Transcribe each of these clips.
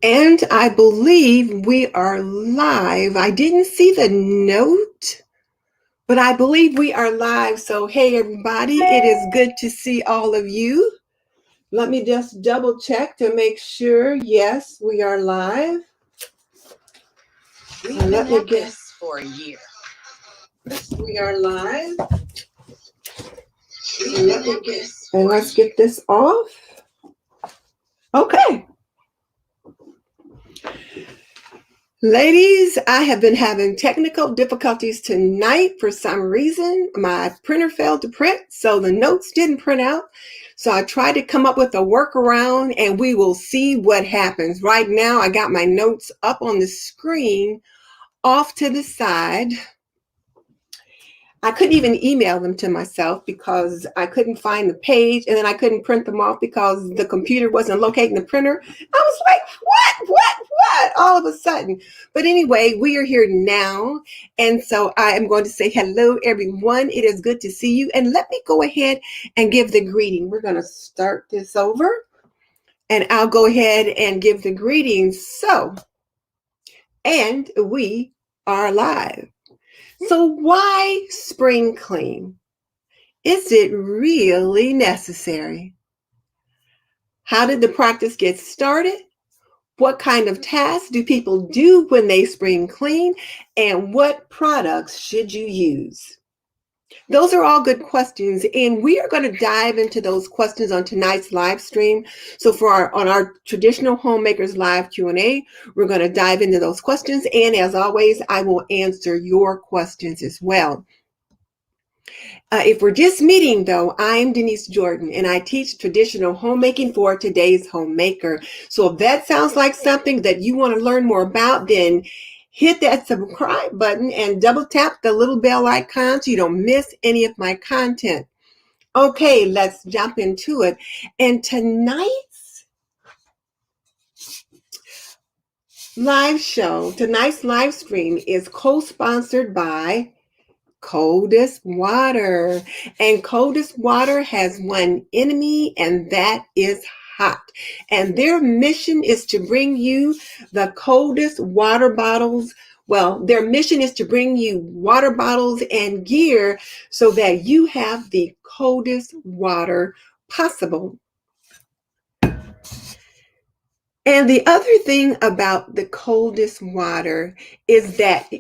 And I believe we are live. I didn't see the note, but I believe we are live. So, hey, everybody, it is good to see all of you. Let me just double check to make sure. Yes, we are live. We've been at this for a year. Yes, we are live. And let's get this off. Okay. Ladies, I have been having technical difficulties tonight for some reason. My printer failed to print, so the notes didn't print out. So I tried to come up with a workaround, and we will see what happens. Right now, I got my notes up on the screen, off to the side. I couldn't even email them to myself because I couldn't find the page, and then I couldn't print them off because the computer wasn't locating the printer. I was like, what? All of a sudden. But anyway, we are here now. And so I am going to say hello, everyone. It is good to see you. And let me go ahead and give the greeting. We're going to start this over, and I'll go ahead and give the greetings. And we are live. So why spring clean? Is it really necessary? How did the practice get started? What kind of tasks do people do when they spring clean? And what products should you use? Those are all good questions, and we are going to dive into those questions on tonight's live stream. So on our Traditional Homemakers live Q&A, we're going to dive into those questions, and as always, I will answer your questions as well. If we're just meeting, though, I'm Denise Jordan, and I teach traditional homemaking for today's homemaker. So if that sounds like something that you want to learn more about, then hit that subscribe button and double tap the little bell icon so you don't miss any of my content. Okay, let's jump into it. And tonight's live stream is co-sponsored by Coldest Water. And Coldest Water has one enemy, and that is hot. And their mission is to bring you the coldest water bottles. Well, their mission is to bring you water bottles and gear so that you have the coldest water possible. And the other thing about the coldest water is that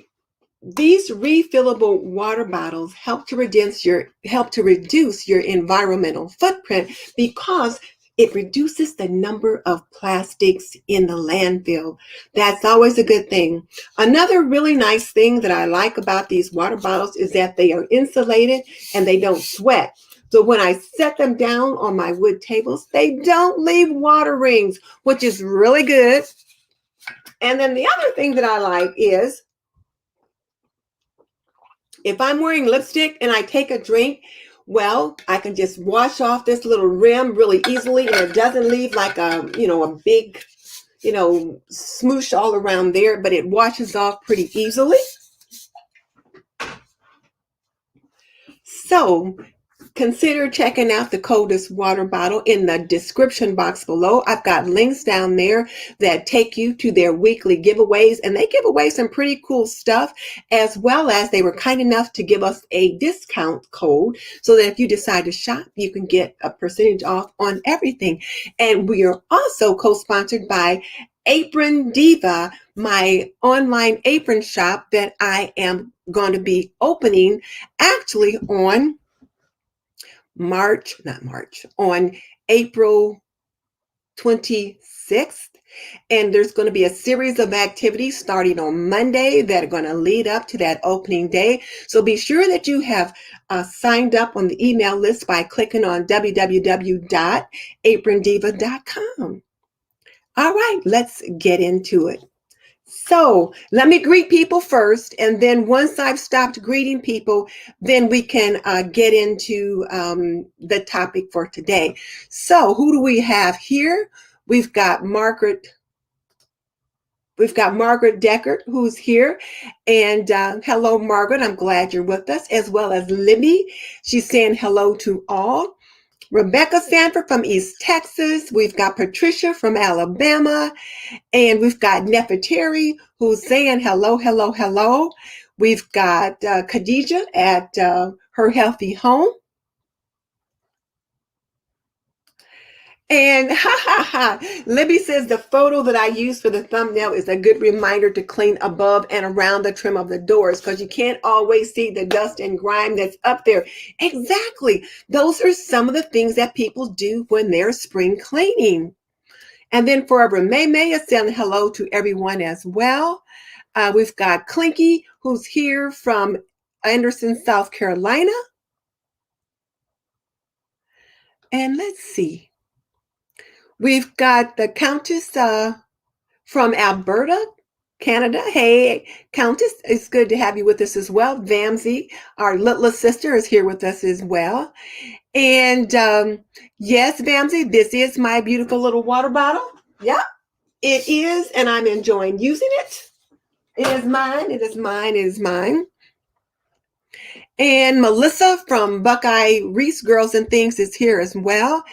these refillable water bottles help to reduce your environmental footprint because it reduces the number of plastics in the landfill. That's always a good thing. Another really nice thing that I like about these water bottles is that they are insulated and they don't sweat. So when I set them down on my wood tables, they don't leave water rings, which is really good. And then the other thing that I like is if I'm wearing lipstick and I take a drink, well, I can just wash off this little rim really easily, and it doesn't leave like a big, smoosh all around there, but it washes off pretty easily. So consider checking out the coldest water bottle in the description box below. I've got links down there that take you to their weekly giveaways, and they give away some pretty cool stuff, as well as they were kind enough to give us a discount code so that if you decide to shop, you can get a percentage off on everything. And we are also co-sponsored by Apron Diva, my online apron shop that I am going to be opening actually on on April 26th. And there's going to be a series of activities starting on Monday that are going to lead up to that opening day. So be sure that you have signed up on the email list by clicking on www.aprondiva.com. All right, let's get into it. So let me greet people first, and then once I've stopped greeting people, then we can get into the topic for today. So who do we have here? We've got Margaret Deckert, who's here. And hello, Margaret. I'm glad you're with us, as well as Libby. She's saying hello to all. Rebecca Sanford from East Texas. We've got Patricia from Alabama. And we've got Nefertari who's saying hello, hello, hello. We've got Khadija at Her Healthy Home. And Libby says the photo that I use for the thumbnail is a good reminder to clean above and around the trim of the doors because you can't always see the dust and grime that's up there. Exactly. Those are some of the things that people do when they're spring cleaning. And then Forever May is saying hello to everyone as well. We've got Clinky, who's here from Anderson, South Carolina. And let's see. We've got the Countess from Alberta, Canada. Hey, Countess, it's good to have you with us as well. Vamsy, our little sister, is here with us as well. And yes, Vamsy, this is my beautiful little water bottle. Yep, it is, and I'm enjoying using it. It is mine. It is mine. It is mine. And Melissa from Buckeye Reese Girls and Things is here as well.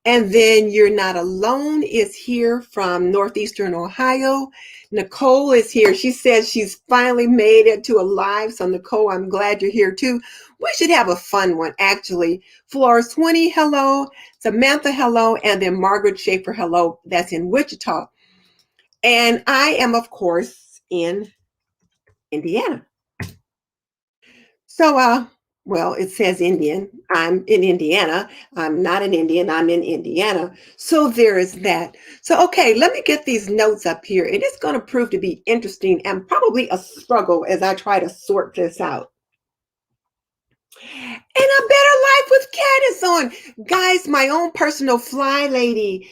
And then You're Not Alone is here from Northeastern Ohio. Nicole is here. She says she's finally made it to a live. So Nicole, I'm glad you're here too. We should have a fun one, actually. Flora Swinney, hello. Samantha, hello. And then Margaret Schaefer, hello. That's in Wichita. And I am, of course, in Indiana. So, well, it says Indian. I'm in Indiana. I'm not an Indian. I'm in Indiana. So there is that. So, okay, let me get these notes up here. It is going to prove to be interesting and probably a struggle as I try to sort this out. And A Better Life with Cat is on. Guys, my own personal Fly Lady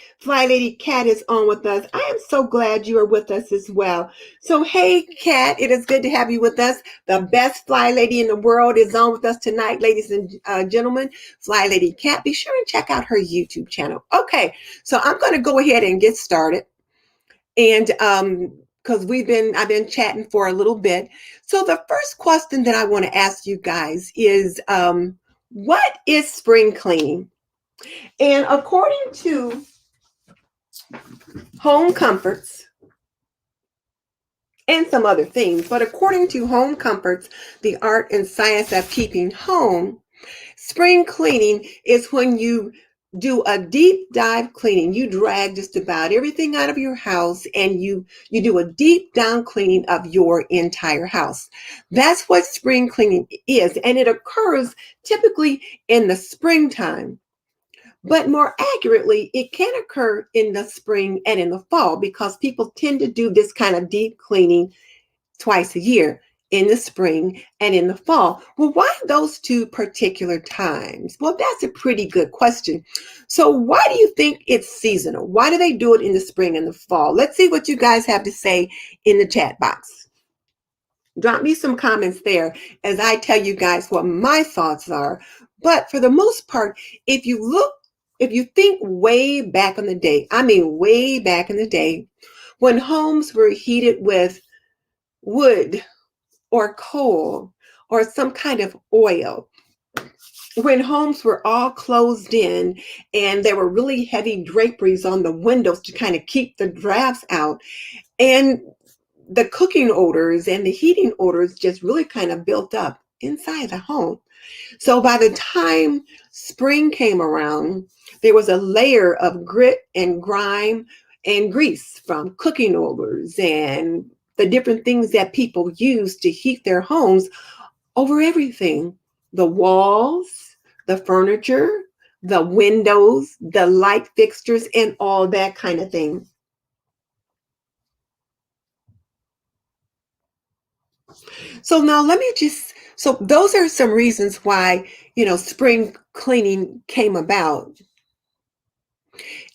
Cat is on with us. I am so glad you are with us as well. So, hey, Cat, it is good to have you with us. The best Fly Lady in the world is on with us tonight, ladies and gentlemen. Fly Lady Cat, be sure and check out her YouTube channel. Okay, so I'm going to go ahead and get started. And because I've been chatting for a little bit. So the first question that I want to ask you guys is, what is spring cleaning? And according to Home Comforts and some other things, but according to Home Comforts, the art and science of keeping home, spring cleaning is when you do a deep dive cleaning. You drag just about everything out of your house and you do a deep down cleaning of your entire house. That's what spring cleaning is. And it occurs typically in the springtime. But more accurately, it can occur in the spring and in the fall because people tend to do this kind of deep cleaning twice a year, in the spring and in the fall. Well, why those two particular times? Well, that's a pretty good question. So why do you think it's seasonal? Why do they do it in the spring and the fall? Let's see what you guys have to say in the chat box. Drop me some comments there as I tell you guys what my thoughts are. But for the most part, if you think way back in the day, I mean way back in the day, when homes were heated with wood or coal or some kind of oil, when homes were all closed in and there were really heavy draperies on the windows to kind of keep the drafts out, and the cooking odors and the heating odors just really kind of built up inside the home. So by the time spring came around, there was a layer of grit and grime and grease from cooking odors and the different things that people use to heat their homes over everything: the walls, the furniture, the windows, the light fixtures, and all that kind of thing. So now so those are some reasons why, spring cleaning came about.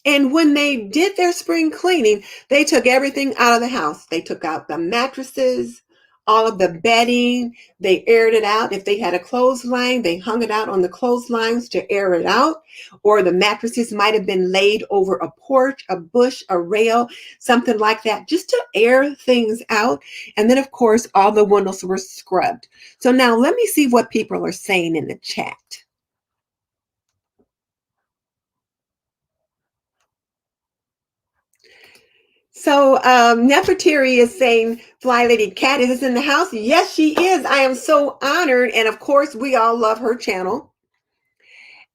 And when they did their spring cleaning, they took everything out of the house. They took out the mattresses, all of the bedding, they aired it out. If they had a clothesline, they hung it out on the clotheslines to air it out. Or the mattresses might have been laid over a porch, a bush, a rail, something like that, just to air things out. And then, of course, all the windows were scrubbed. So now let me see what people are saying in the chat. So Nefertari is saying Fly Lady Cat is in the house. Yes, she is. I am so honored. And of course, we all love her channel.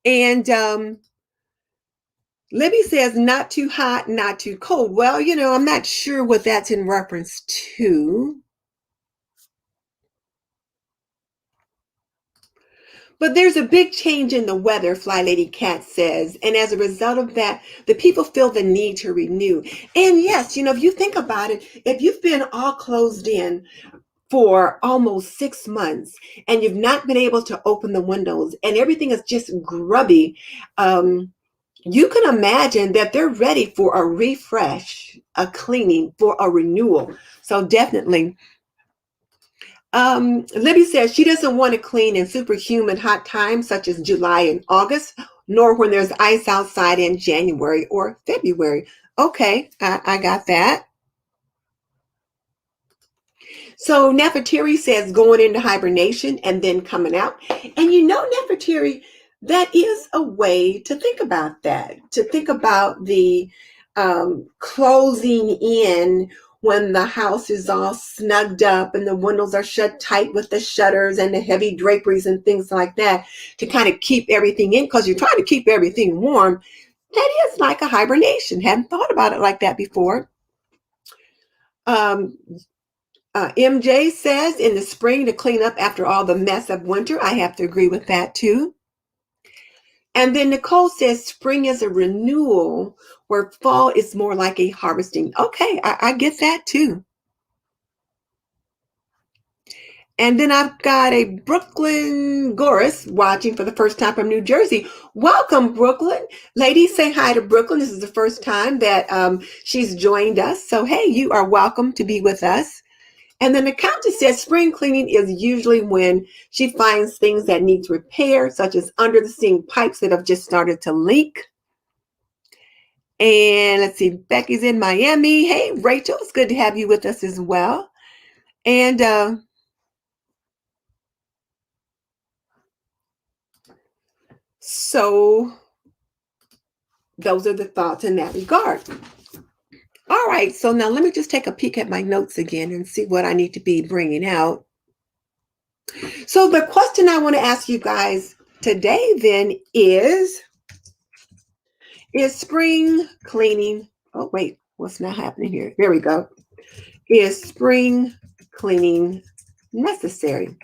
And Libby says, not too hot, not too cold. Well, I'm not sure what that's in reference to. But there's a big change in the weather, Fly Lady Cat says. And as a result of that, the people feel the need to renew. And yes, if you think about it, if you've been all closed in for almost 6 months and you've not been able to open the windows and everything is just grubby, you can imagine that they're ready for a refresh, a cleaning, for a renewal. So definitely. Libby says she doesn't want to clean in super humid hot times such as July and August, nor when there's ice outside in January or February. Okay, I got that. So Nefertari says going into hibernation and then coming out. And Nefertari, that is a way to think about that, to think about the closing in when the house is all snugged up and the windows are shut tight with the shutters and the heavy draperies and things like that, to kind of keep everything in because you're trying to keep everything warm. That is like a hibernation. Hadn't thought about it like that before. MJ says in the spring to clean up after all the mess of winter. I have to agree with that too. And then Nicole says spring is a renewal where fall is more like a harvesting. Okay, I get that too. And then I've got a Brooklyn Goris watching for the first time from New Jersey. Welcome, Brooklyn. Ladies, say hi to Brooklyn. This is the first time that she's joined us. So, hey, you are welcome to be with us. And then the accountant says spring cleaning is usually when she finds things that needs repair, such as under the sink pipes that have just started to leak. And let's see, Becky's in Miami. Hey, Rachel, it's good to have you with us as well. And so those are the thoughts in that regard. All right, so now let me just take a peek at my notes again and see what I need to be bringing out. So the question I want to ask you guys today then is spring cleaning, oh wait, what's not happening here? There we go. Is spring cleaning necessary?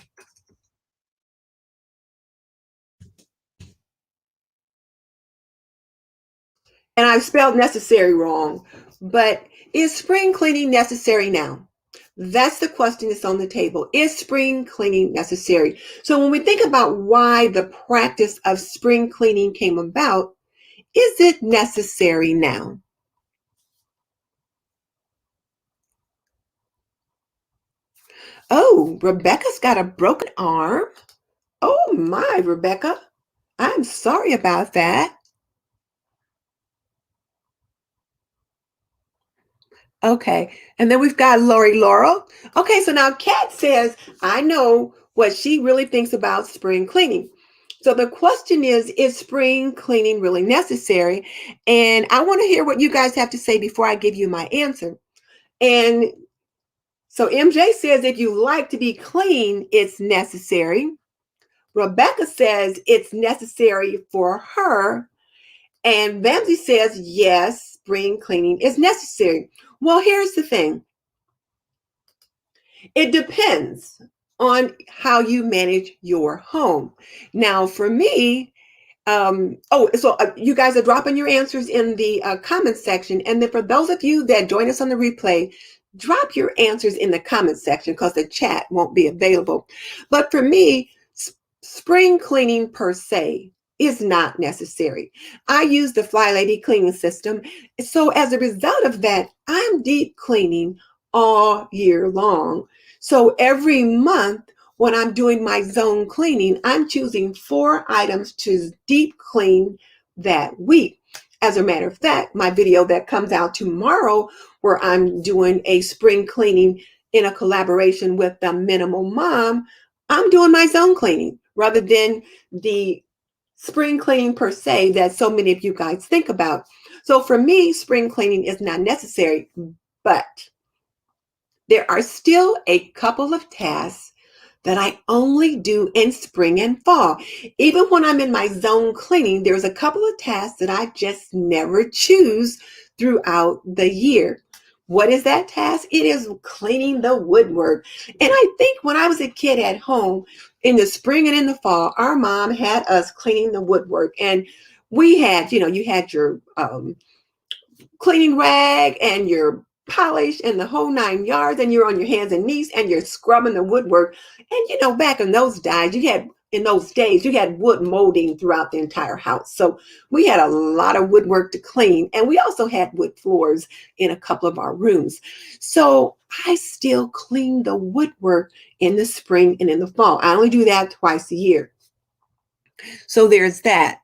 And I've spelled necessary wrong, but is spring cleaning necessary now? That's the question that's on the table. Is spring cleaning necessary? So when we think about why the practice of spring cleaning came about, is it necessary now? Oh, Rebecca's got a broken arm. Oh my, Rebecca. I'm sorry about that. Okay. And then we've got Lori Laurel. Okay, so now Kat says, I know what she really thinks about spring cleaning. So the question is spring cleaning really necessary? And I want to hear what you guys have to say before I give you my answer. And so MJ says, if you like to be clean, it's necessary. Rebecca says it's necessary for her. And Vamsy says, yes, spring cleaning is necessary. Well, here's the thing. It depends on how you manage your home. Now, for me, you guys are dropping your answers in the comment section. And then for those of you that join us on the replay, drop your answers in the comment section because the chat won't be available. But for me, spring cleaning per se is not necessary. I use the Fly Lady cleaning system. So as a result of that, I'm deep cleaning all year long. So every month when I'm doing my zone cleaning, I'm choosing 4 items to deep clean that week. As a matter of fact, my video that comes out tomorrow where I'm doing a spring cleaning in a collaboration with the Minimal Mom, I'm doing my zone cleaning rather than the spring cleaning per se that so many of you guys think about. So for me, spring cleaning is not necessary, But there are still a couple of tasks that I only do in spring and fall. Even when I'm in my zone cleaning, there's a couple of tasks that I just never choose throughout the year. What is that task? It is cleaning the woodwork. And I think when I was a kid at home in the spring and in the fall, our mom had us cleaning the woodwork. And we had, you had your cleaning rag and your polish and the whole 9 yards, and you're on your hands and knees and you're scrubbing the woodwork. And back in those days you had wood molding throughout the entire house, so we had a lot of woodwork to clean, and we also had wood floors in a couple of our rooms. So I still clean the woodwork in the spring and in the fall. I only do that twice a year, so there's that.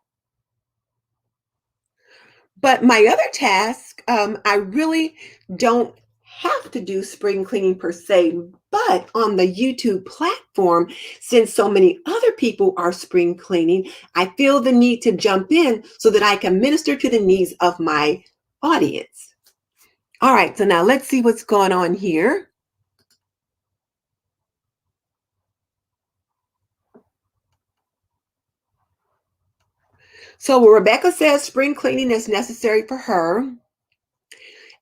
But my other task, I really don't have to do spring cleaning per se, but on the YouTube platform, since so many other people are spring cleaning, I feel the need to jump in so that I can minister to the needs of my audience. All right, so now let's see what's going on here. So Rebecca says spring cleaning is necessary for her.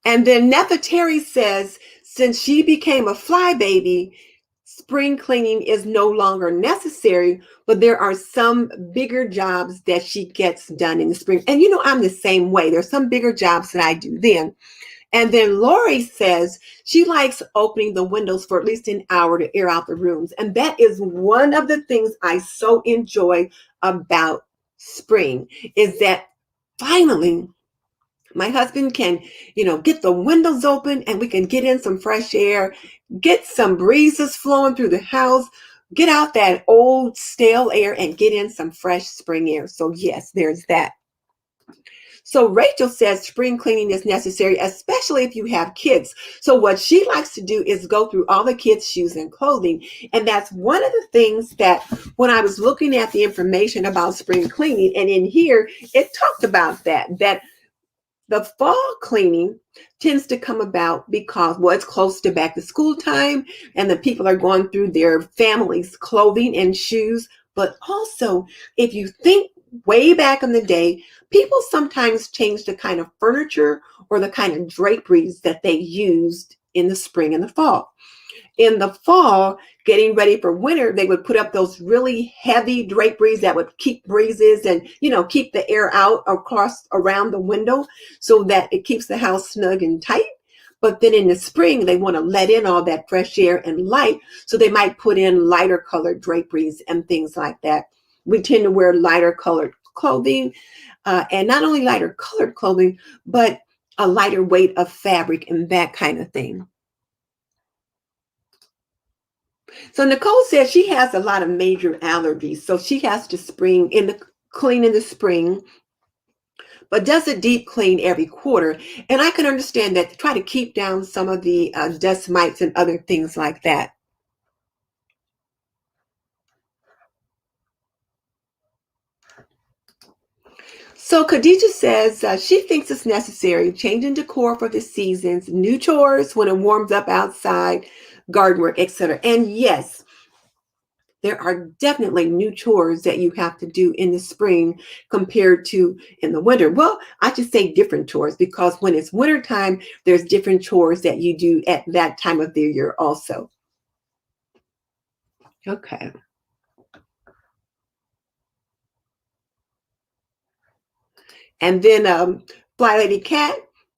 And then Nefertari says, since she became a fly baby, spring cleaning is no longer necessary, but there are some bigger jobs that she gets done in the spring. And I'm the same way. There's some bigger jobs that I do then. And then Lori says she likes opening the windows for at least an hour to air out the rooms. And that is one of the things I so enjoy about spring, is that finally my husband can, get the windows open and we can get in some fresh air, get some breezes flowing through the house, get out that old stale air and get in some fresh spring air. So yes, there's that. So Rachel says spring cleaning is necessary, especially if you have kids. So what she likes to do is go through all the kids' shoes and clothing. And that's one of the things that when I was looking at the information about spring cleaning, and in here, it talked about that the fall cleaning tends to come about because, it's close to back to school time and the people are going through their families' clothing and shoes. But also, if you think way back in the day, people sometimes change the kind of furniture or the kind of draperies that they used in the spring and the fall. In the fall, getting ready for winter, they would put up those really heavy draperies that would keep breezes and, keep the air out around the window so that it keeps the house snug and tight. But then in the spring, they want to let in all that fresh air and light. So they might put in lighter colored draperies and things like that. We tend to wear lighter colored clothing, and not only lighter colored clothing, but a lighter weight of fabric and that kind of thing. So Nicole says she has a lot of major allergies, so she has to clean in the spring, but does a deep clean every quarter. And I can understand that to try to keep down some of the dust mites and other things like that. So Khadija says she thinks it's necessary, changing decor for the seasons, new chores when it warms up outside, garden work, etc. And yes, there are definitely new chores that you have to do in the spring compared to in the winter. Well, I should say different chores, because when it's wintertime, there's different chores that you do at that time of the year also. Okay. And then Fly Lady Cat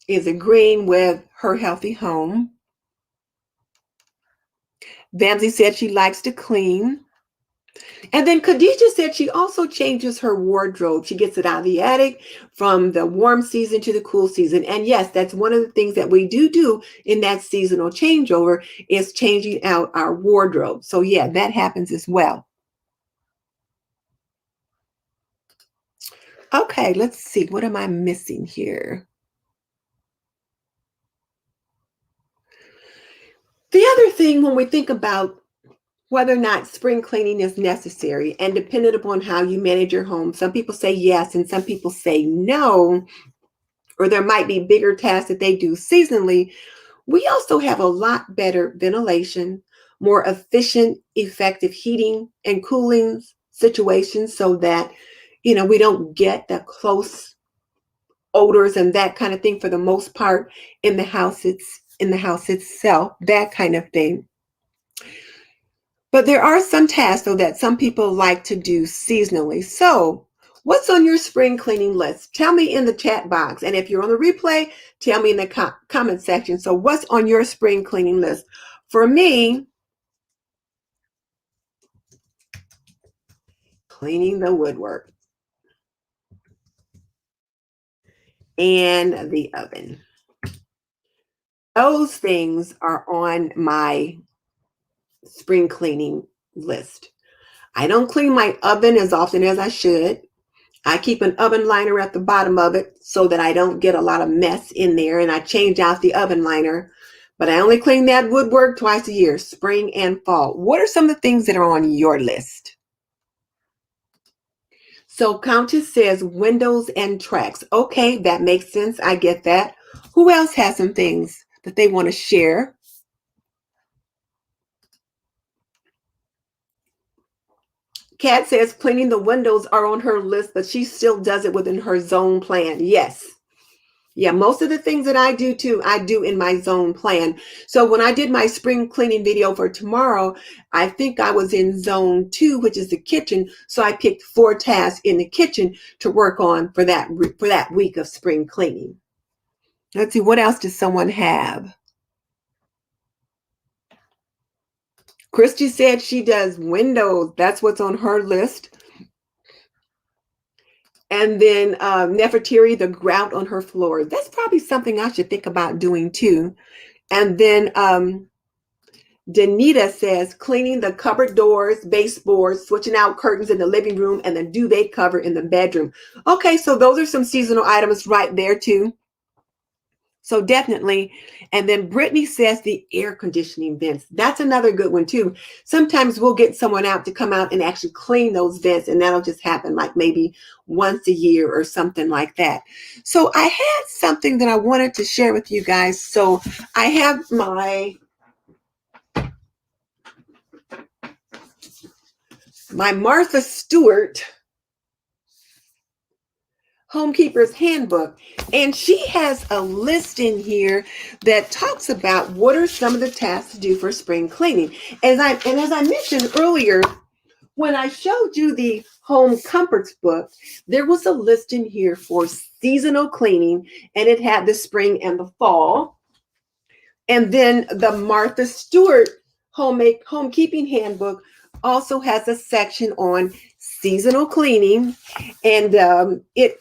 is agreeing with Her Healthy Home. Vamsy said she likes to clean. And then Khadija said she also changes her wardrobe. She gets it out of the attic from the warm season to the cool season. And yes, that's one of the things that we do in that seasonal changeover, is changing out our wardrobe. So yeah, that happens as well. Okay, let's see. What am I missing here? The other thing, when we think about whether or not spring cleaning is necessary, and dependent upon how you manage your home, some people say yes and some people say no, or there might be bigger tasks that they do seasonally. We also have a lot better ventilation, more efficient, effective heating and cooling situations so that, we don't get the close odors and that kind of thing for the most part in the house. It's in the house itself, that kind of thing. But there are some tasks, though, that some people like to do seasonally. So, what's on your spring cleaning list? Tell me in the chat box. And if you're on the replay, tell me in the comment section. So, what's on your spring cleaning list? For me, cleaning the woodwork and the oven. Those things are on my spring cleaning list. I don't clean my oven as often as I should. I keep an oven liner at the bottom of it so that I don't get a lot of mess in there, and I change out the oven liner. But I only clean that woodwork twice a year, spring and fall. What are some of the things that are on your list? So Countess says windows and tracks. Okay, that makes sense. I get that. Who else has some things that they want to share? Kat says cleaning the windows are on her list, but she still does it within her zone plan. Yes. Yeah, most of the things that I do too, I do in my zone plan. So when I did my spring cleaning video for tomorrow, I think I was in zone 2, which is the kitchen. So I picked 4 tasks in the kitchen to work on for that week of spring cleaning. Let's see, what else does someone have? Christy said she does windows. That's what's on her list. And then Nefertiti, the grout on her floor. That's probably something I should think about doing too. And then Danita says cleaning the cupboard doors, baseboards, switching out curtains in the living room, and the duvet cover in the bedroom. Okay, so those are some seasonal items right there too. So definitely. And then Brittany says the air conditioning vents. That's another good one too. Sometimes we'll get someone out to come out and actually clean those vents, and that'll just happen like maybe once a year or something like that. So I had something that I wanted to share with you guys. So I have my Martha Stewart Homekeeper's Handbook, and she has a list in here that talks about what are some of the tasks to do for spring cleaning. As I mentioned earlier, when I showed you the Home Comforts book, there was a list in here for seasonal cleaning, and it had the spring and the fall. And then the Martha Stewart Homekeeping Handbook also has a section on seasonal cleaning, and it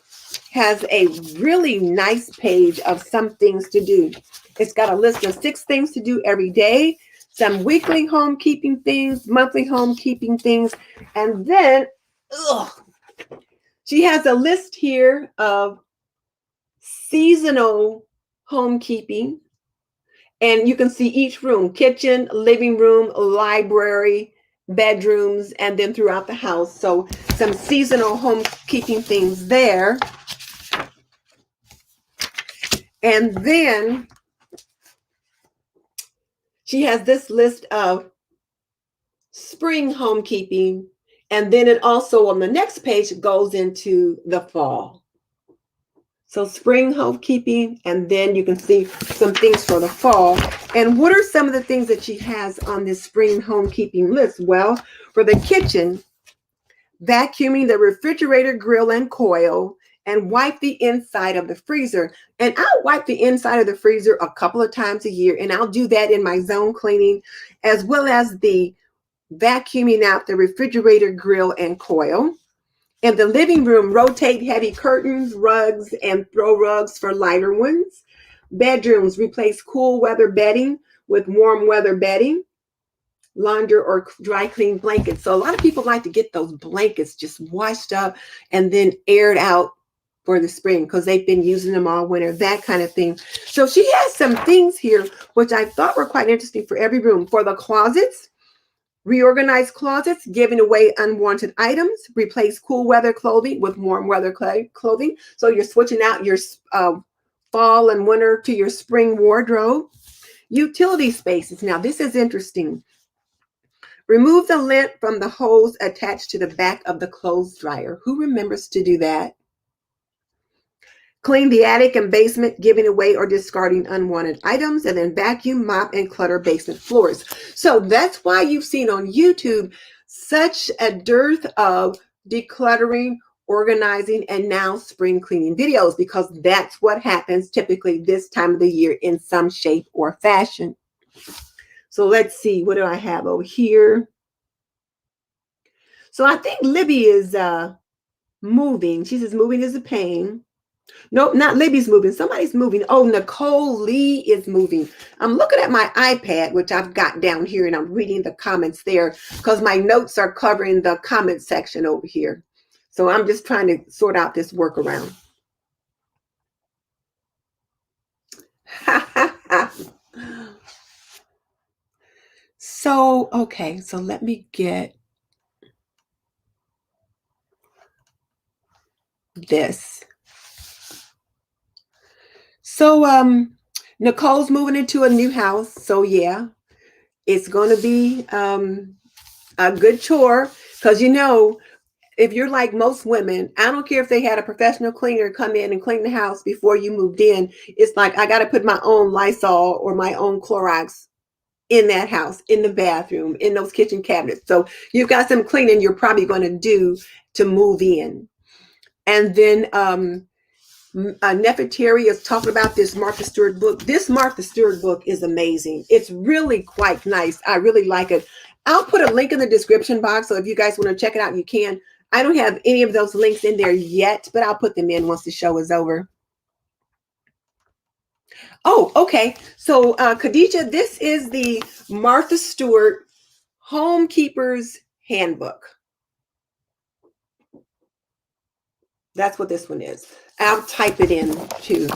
has a really nice page of some things to do. It's got a list of 6 things to do every day, some weekly homekeeping things, monthly homekeeping things, and then she has a list here of seasonal homekeeping. And you can see each room, kitchen, living room, library, bedrooms, and then throughout the house. So some seasonal homekeeping things there. And then she has this list of spring homekeeping. And then it also on the next page goes into the fall. So spring homekeeping, and then you can see some things for the fall. And what are some of the things that she has on this spring homekeeping list? Well, for the kitchen, vacuuming the refrigerator grill and coil, and wipe the inside of the freezer. And I'll wipe the inside of the freezer a couple of times a year, and I'll do that in my zone cleaning, as well as the vacuuming out the refrigerator grill and coil. In the living room, rotate heavy curtains, rugs, and throw rugs for lighter ones. Bedrooms, replace cool weather bedding with warm weather bedding. Launder or dry clean blankets. So a lot of people like to get those blankets just washed up and then aired out for the spring because they've been using them all winter, that kind of thing. So she has some things here which I thought were quite interesting for every room. For the closets, reorganize closets, giving away unwanted items, replace cool weather clothing with warm weather clothing. So you're switching out your fall and winter to your spring wardrobe. Utility spaces. Now, this is interesting. Remove the lint from the hose attached to the back of the clothes dryer. Who remembers to do that? Clean the attic and basement, giving away or discarding unwanted items, and then vacuum, mop, and clutter basement floors. So that's why you've seen on YouTube such a dearth of decluttering, organizing, and now spring cleaning videos, because that's what happens typically this time of the year in some shape or fashion. So let's see, what do I have over here? So I think Libby is moving. She says moving is a pain. Nope, not Libby's moving. Somebody's moving. Oh, Nicole Lee is moving. I'm looking at my iPad, which I've got down here, and I'm reading the comments there because my notes are covering the comment section over here. So I'm just trying to sort out this workaround. So, okay, so let me get this. So Nicole's moving into a new house. So yeah, it's going to be a good chore, because if you're like most women, I don't care if they had a professional cleaner come in and clean the house before you moved in. It's like I got to put my own Lysol or my own Clorox in that house, in the bathroom, in those kitchen cabinets. So you've got some cleaning you're probably going to do to move in. And then Nefertari is talking about this Martha Stewart book. This Martha Stewart book is amazing. It's really quite nice. I really like it. I'll put a link in the description box, so if you guys want to check it out, you can. I don't have any of those links in there yet, but I'll put them in once the show is over. Oh, okay. So Khadija, this is the Martha Stewart Homekeeper's Handbook. That's what this one is. I'll type it in too.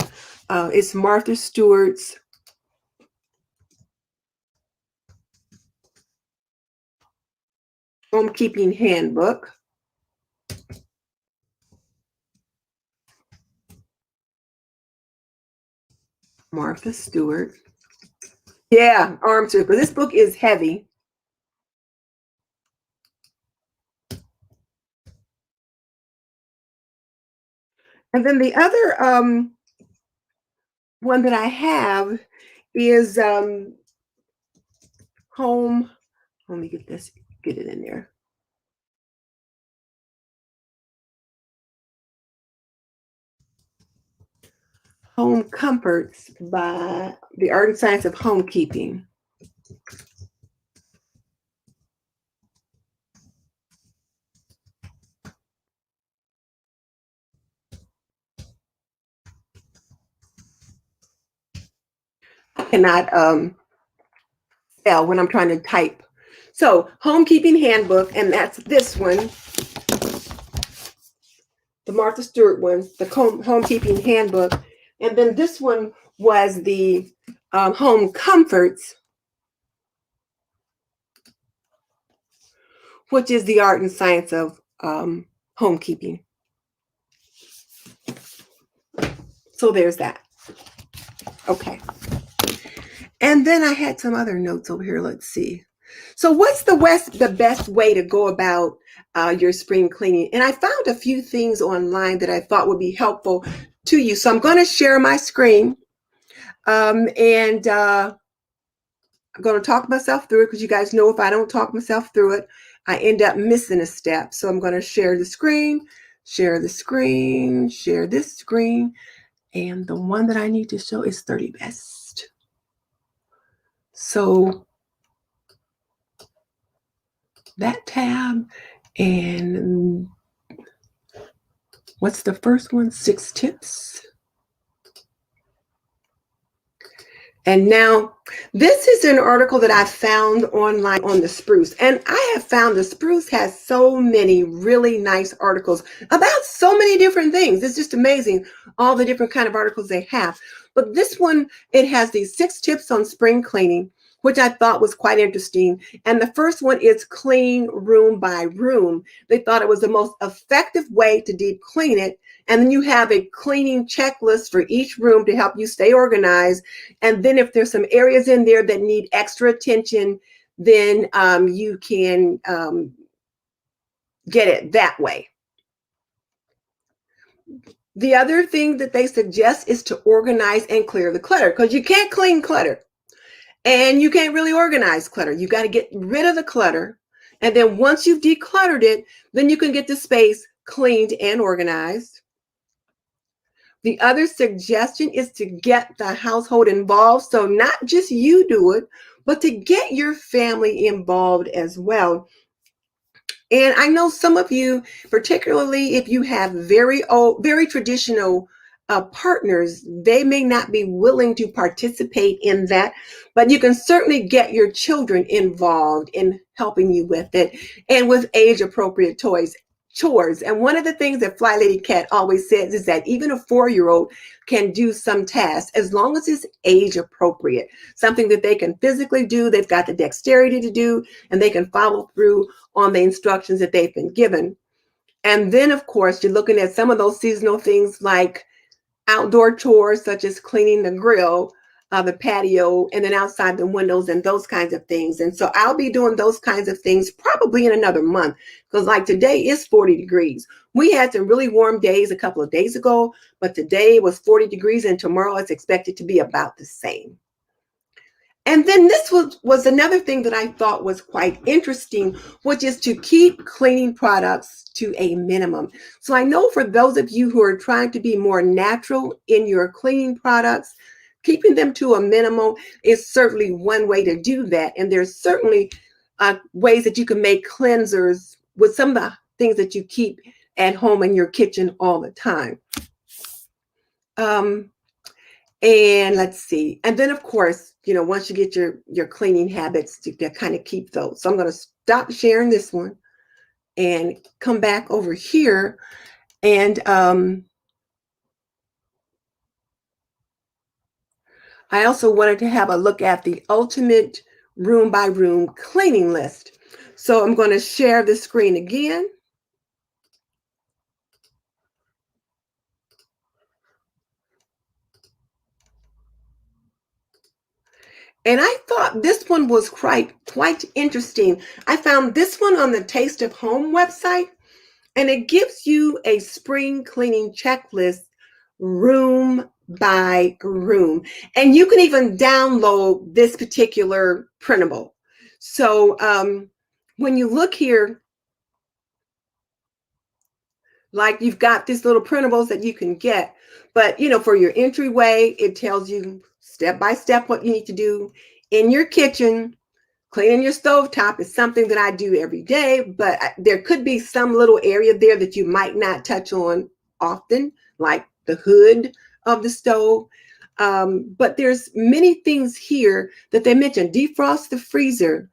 It's Martha Stewart's Homekeeping Handbook. Martha Stewart. Yeah, arm twisted. But this book is heavy. And then the other one that I have is Home. Let me get it in there. Home Comforts by the Art and Science of Homekeeping. I cannot spell when I'm trying to type. So Homekeeping Handbook, and that's this one. The Martha Stewart one, the Homekeeping Handbook. And then this one was the Home Comforts, which is the Art and Science of Homekeeping. So there's that. Okay. And then I had some other notes over here. Let's see. So what's the best way to go about your spring cleaning? And I found a few things online that I thought would be helpful to you. So I'm going to share my screen. And I'm going to talk myself through it, because you guys know if I don't talk myself through it, I end up missing a step. So I'm going to share the screen, share this screen. And the one that I need to show is 30 Best. So that tab, and what's the first one? 6 tips. And now this is an article that I found online on the spruce. And I have found the spruce has so many really nice articles about so many different things. It's just amazing, all the different kind of articles they have. But this one, it has these 6 tips on spring cleaning, which I thought was quite interesting. And the first one is clean room by room. They thought it was the most effective way to deep clean it. And then you have a cleaning checklist for each room to help you stay organized. And then if there's some areas in there that need extra attention, then you can get it that way. The other thing that they suggest is to organize and clear the clutter, because you can't clean clutter and you can't really organize clutter. You got to get rid of the clutter. And then once you've decluttered it, then you can get the space cleaned and organized. The other suggestion is to get the household involved. So not just you do it, but to get your family involved as well. And I know some of you, particularly if you have very old, very traditional partners, they may not be willing to participate in that, but you can certainly get your children involved in helping you with it and with age appropriate chores. And one of the things that Fly Lady Cat always says is that even a 4-year-old can do some tasks as long as it's age appropriate, something that they can physically do, they've got the dexterity to do, and they can follow through on the instructions that they've been given. And then, of course, you're looking at some of those seasonal things like outdoor chores, such as cleaning the grill, the patio, and then outside the windows and those kinds of things. And so I'll be doing those kinds of things probably in another month, because like today is 40 degrees. We had some really warm days a couple of days ago, but today was 40 degrees and tomorrow it's expected to be about the same. And then this was another thing that I thought was quite interesting, which is to keep cleaning products to a minimum. So I know for those of you who are trying to be more natural in your cleaning products, keeping them to a minimum is certainly one way to do that. And there's certainly ways that you can make cleansers with some of the things that you keep at home in your kitchen all the time. And let's see. And then, of course, once you get your cleaning habits, to kind of keep those. So I'm going to stop sharing this one and come back over here. And I also wanted to have a look at the ultimate room by room cleaning list. So I'm going to share the screen again. And I thought this one was quite interesting. I found this one on the Taste of Home website, and it gives you a spring cleaning checklist room by room. And you can even download this particular printable. So when you look here, like you've got these little printables that you can get, but for your entryway, it tells you step by step what you need to do in your kitchen. Cleaning your stovetop is something that I do every day, but there could be some little area there that you might not touch on often, like the hood of the stove. But there's many things here that they mentioned. Defrost the freezer,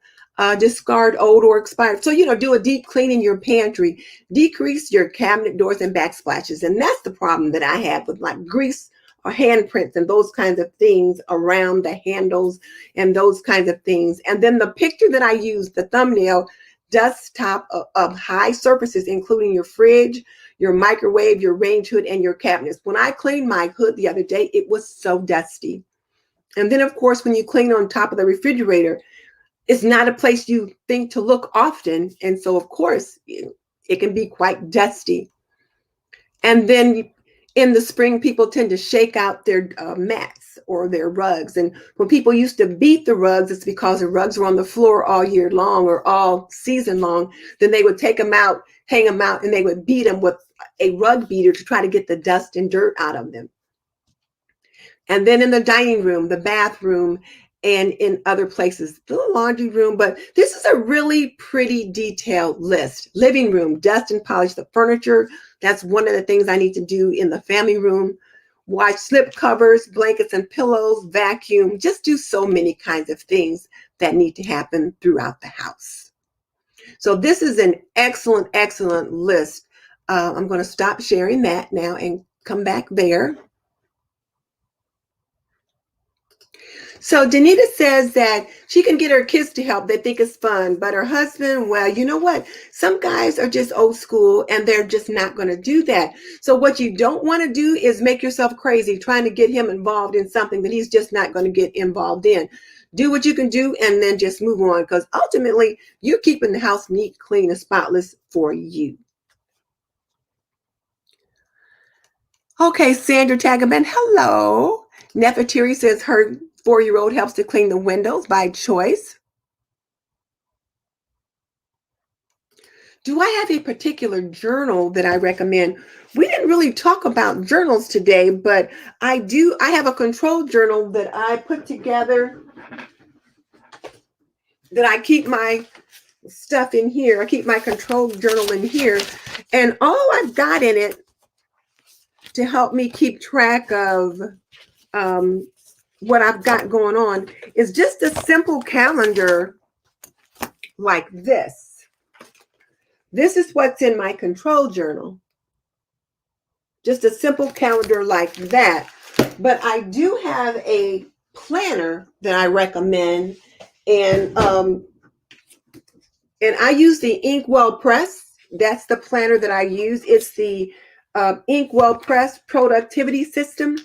discard old or expired. So, do a deep clean in your pantry, decrease your cabinet doors and backsplashes. And that's the problem that I have with like grease or handprints and those kinds of things around the handles and those kinds of things. And then the picture that I used, the thumbnail, desktop of high surfaces, including your fridge, your microwave, your range hood, and your cabinets. When I cleaned my hood the other day, it was so dusty. And then, of course, when you clean on top of the refrigerator, it's not a place you think to look often. And so, of course, it can be quite dusty. And then in the spring, people tend to shake out their mats or their rugs. And when people used to beat the rugs, it's because the rugs were on the floor all year long or all season long. Then they would take them out, hang them out, and they would beat them with a rug beater to try to get the dust and dirt out of them. And then in the dining room, the bathroom, and in other places, the laundry room. But this is a really pretty detailed list. Living room, dust and polish the furniture. That's one of the things I need to do in the family room. Wash slip covers, blankets and pillows, vacuum. Just do so many kinds of things that need to happen throughout the house. So this is an excellent, excellent list. I'm going to stop sharing that now and come back there. So Danita says that she can get her kids to help. They think it's fun, but her husband, well, you know what? Some guys are just old school and they're just not going to do that. So what you don't want to do is make yourself crazy trying to get him involved in something that he's just not going to get involved in. Do what you can do and then just move on, because ultimately you're keeping the house neat, clean, and spotless for you. Okay, Sandra Tagaman, hello. Nefertiri says her 4-year-old helps to clean the windows by choice. Do I have a particular journal that I recommend? We didn't really talk about journals today, but I do. I have a control journal that I put together that I keep my stuff in here. I keep my control journal in here, and all I've got in it to help me keep track of what I've got going on is just a simple calendar like this. This is what's in my control journal. Just a simple calendar like that. But I do have a planner that I recommend, and I use the Inkwell Press. That's the planner that I use. It's the Inkwell Press Productivity System,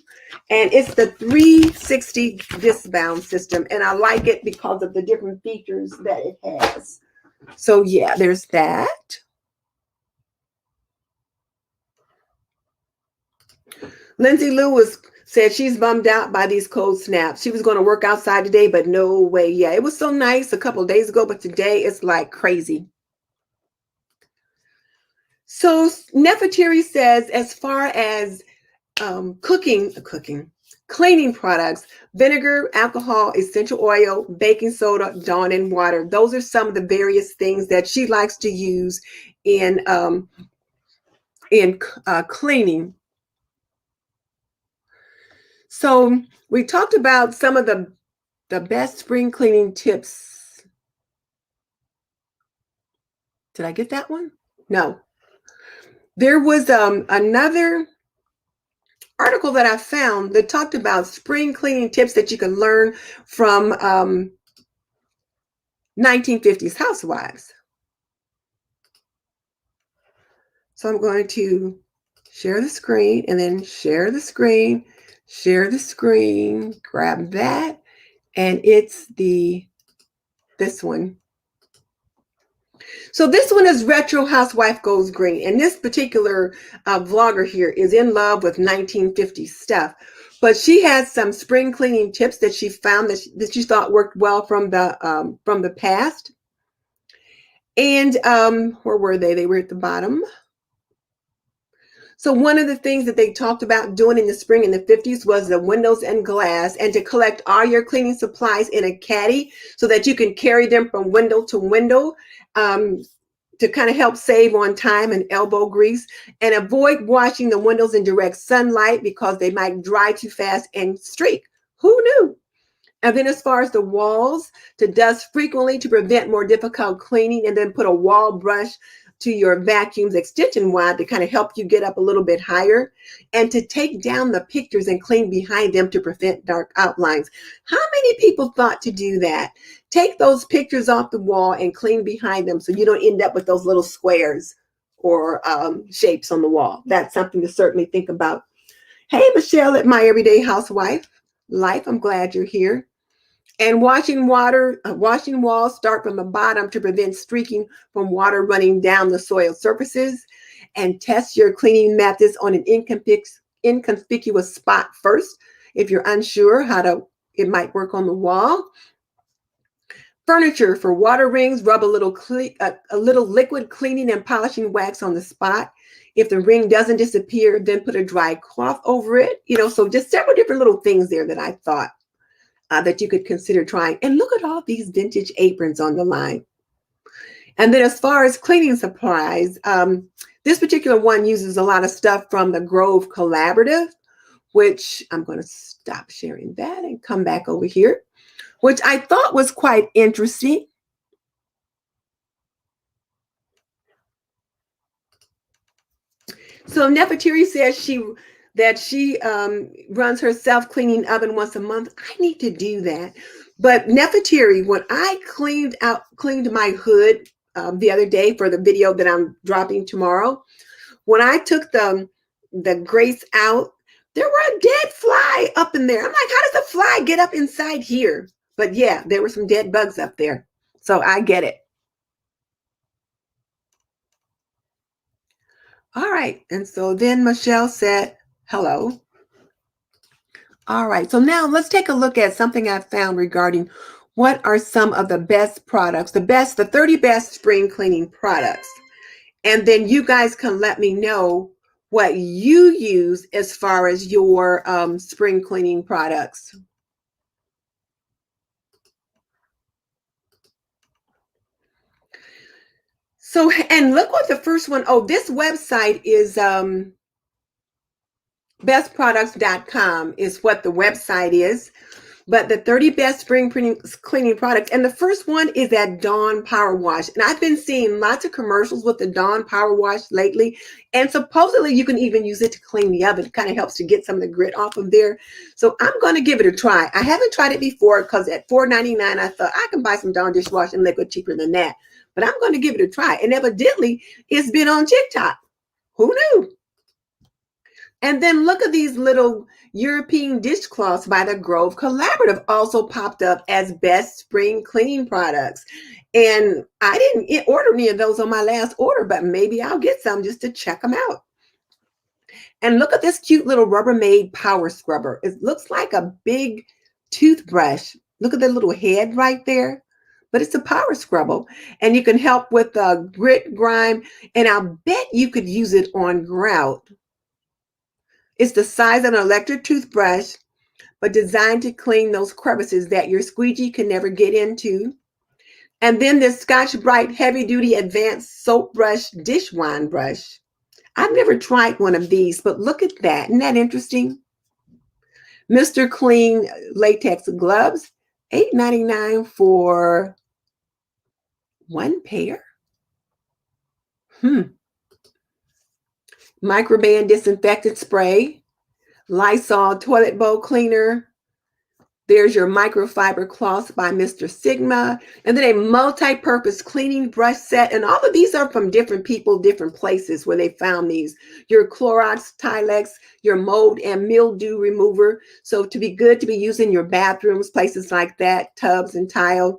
and it's the 360 disc bound system, and I like it because of the different features that it has. So yeah, there's that. Lindsay Lewis said she's bummed out by these cold snaps. She was going to work outside today, but no way. Yeah, it was so nice a couple of days ago, but today it's like crazy. So Nefertiri says, as far as cleaning products, vinegar, alcohol, essential oil, baking soda, Dawn, and water. Those are some of the various things that she likes to use in cleaning. So we talked about some of the best spring cleaning tips. Did I get that one? No. There was another article that I found that talked about spring cleaning tips that you can learn from 1950s housewives. So I'm going to share the screen and then share the screen, grab that, and it's this one. So this one is Retro Housewife Goes Green. And this particular vlogger here is in love with 1950s stuff. But she has some spring cleaning tips that she found that she thought worked well from the past. And where were they? They were at the bottom. So one of the things that they talked about doing in the spring in the 50s was the windows and glass, and to collect all your cleaning supplies in a caddy so that you can carry them from window to window to kind of help save on time and elbow grease, and avoid washing the windows in direct sunlight because they might dry too fast and streak. Who knew? And then as far as the walls, to dust frequently to prevent more difficult cleaning, and then put a wall brush to your vacuum's extension wad to kind of help you get up a little bit higher, and to take down the pictures and clean behind them to prevent dark outlines. How many people thought to do that? Take those pictures off the wall and clean behind them so you don't end up with those little squares or shapes on the wall. That's something to certainly think about. Hey, Michelle at My Everyday Housewife Life, I'm glad you're here. And washing walls, start from the bottom to prevent streaking from water running down the soil surfaces. And test your cleaning methods on an inconspicuous spot first. If you're unsure it might work on the wall. Furniture, for water rings, rub a little liquid cleaning and polishing wax on the spot. If the ring doesn't disappear, then put a dry cloth over it. So just several different little things there that I thought that you could consider trying. And look at all these vintage aprons on the line. And then as far as cleaning supplies, this particular one uses a lot of stuff from the Grove Collaborative, which I'm going to stop sharing that and come back over here, which I thought was quite interesting. So Nefertiri says she that she runs her self-cleaning oven once a month. I need to do that. But Nefertiti, when I cleaned my hood the other day for the video that I'm dropping tomorrow, when I took the grates out, there were a dead fly up in there. I'm like, how does a fly get up inside here? But yeah, there were some dead bugs up there. So I get it. All right. And so then Michelle said, hello. All right. So now let's take a look at something I found regarding what are some of the best products, the 30 best spring cleaning products. And then you guys can let me know what you use as far as your spring cleaning products. So, and look what the first one, oh, this website is bestproducts.com is what the website is. But the 30 best spring cleaning products. And the first one is that Dawn Power Wash. And I've been seeing lots of commercials with the Dawn Power Wash lately. And supposedly you can even use it to clean the oven. It kind of helps to get some of the grit off of there. So I'm going to give it a try. I haven't tried it before because at $4.99, I thought I can buy some Dawn dishwashing liquid cheaper than that. But I'm going to give it a try. And evidently it's been on TikTok. Who knew? And then look at these little European dishcloths by the Grove Collaborative also popped up as best spring cleaning products. And I didn't order any of those on my last order, but maybe I'll get some just to check them out. And look at this cute little Rubbermaid power scrubber. It looks like a big toothbrush. Look at the little head right there. But it's a power scrubber. And you can help with grit, grime. And I'll bet you could use it on grout. It's the size of an electric toothbrush, but designed to clean those crevices that your squeegee can never get into. And then this Scotch Brite Heavy Duty Advanced Soap Brush Dish Wand Brush. I've never tried one of these, but look at that. Isn't that interesting? Mr. Clean Latex Gloves, $8.99 for one pair. Microban Disinfectant Spray, Lysol Toilet Bowl Cleaner. There's your microfiber cloths by Mr. Sigma, and then a multi-purpose cleaning brush set. And all of these are from different people, different places where they found these. Your Clorox Tilex, your mold and mildew remover. So to be good to be using your bathrooms, places like that, tubs and tile.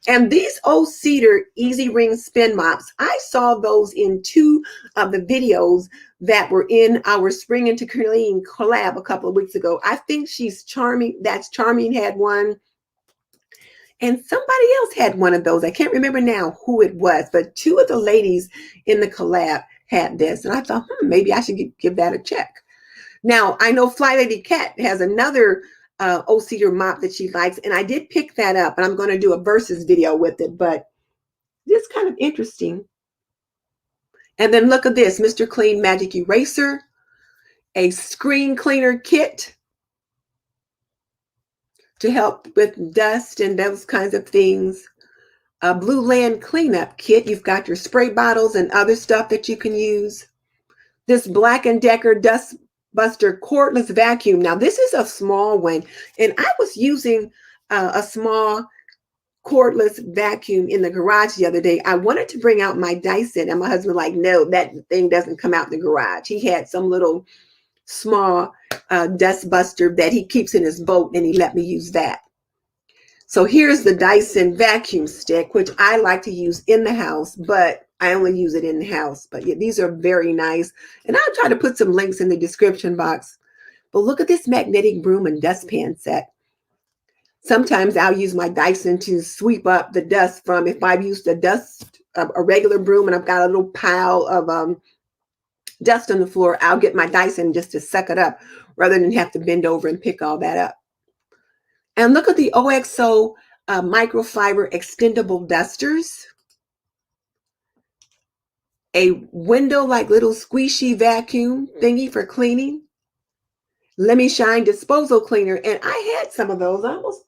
And these old cedar easy ring spin mops, I saw those in 2 of the videos that were in our Spring Into Clean collab a couple of weeks ago. I think she's Charming. That's Charming had one. And somebody else had one of those. I can't remember now who it was, but 2 of the ladies in the collab had this. And I thought, maybe I should give that a check. Now, I know Fly Lady Cat has another old cedar mop that she likes, and I did pick that up, and I'm going to do a versus video with it, but it's kind of interesting. And then look at this, Mr. Clean Magic Eraser, a screen cleaner kit to help with dust and those kinds of things. A Blue Land cleanup kit. You've got your spray bottles and other stuff that you can use. This Black & Decker Dust Buster cordless vacuum. Now this is a small one, and I was using a small cordless vacuum in the garage the other day. I wanted to bring out my Dyson, and my husband was like, no, that thing doesn't come out in the garage. He had some little small dust buster that he keeps in his boat, and he let me use that. So here's the Dyson vacuum stick, which I like to use in the house, but I only use it in the house. But yeah, these are very nice. And I'll try to put some links in the description box. But look at this magnetic broom and dustpan set. Sometimes I'll use my Dyson to sweep up the dust from, if I've used a regular broom and I've got a little pile of dust on the floor, I'll get my Dyson just to suck it up rather than have to bend over and pick all that up. And look at the OXO microfiber extendable dusters. A window-like little squishy vacuum thingy for cleaning. Let Me Shine disposal cleaner. And I had some of those.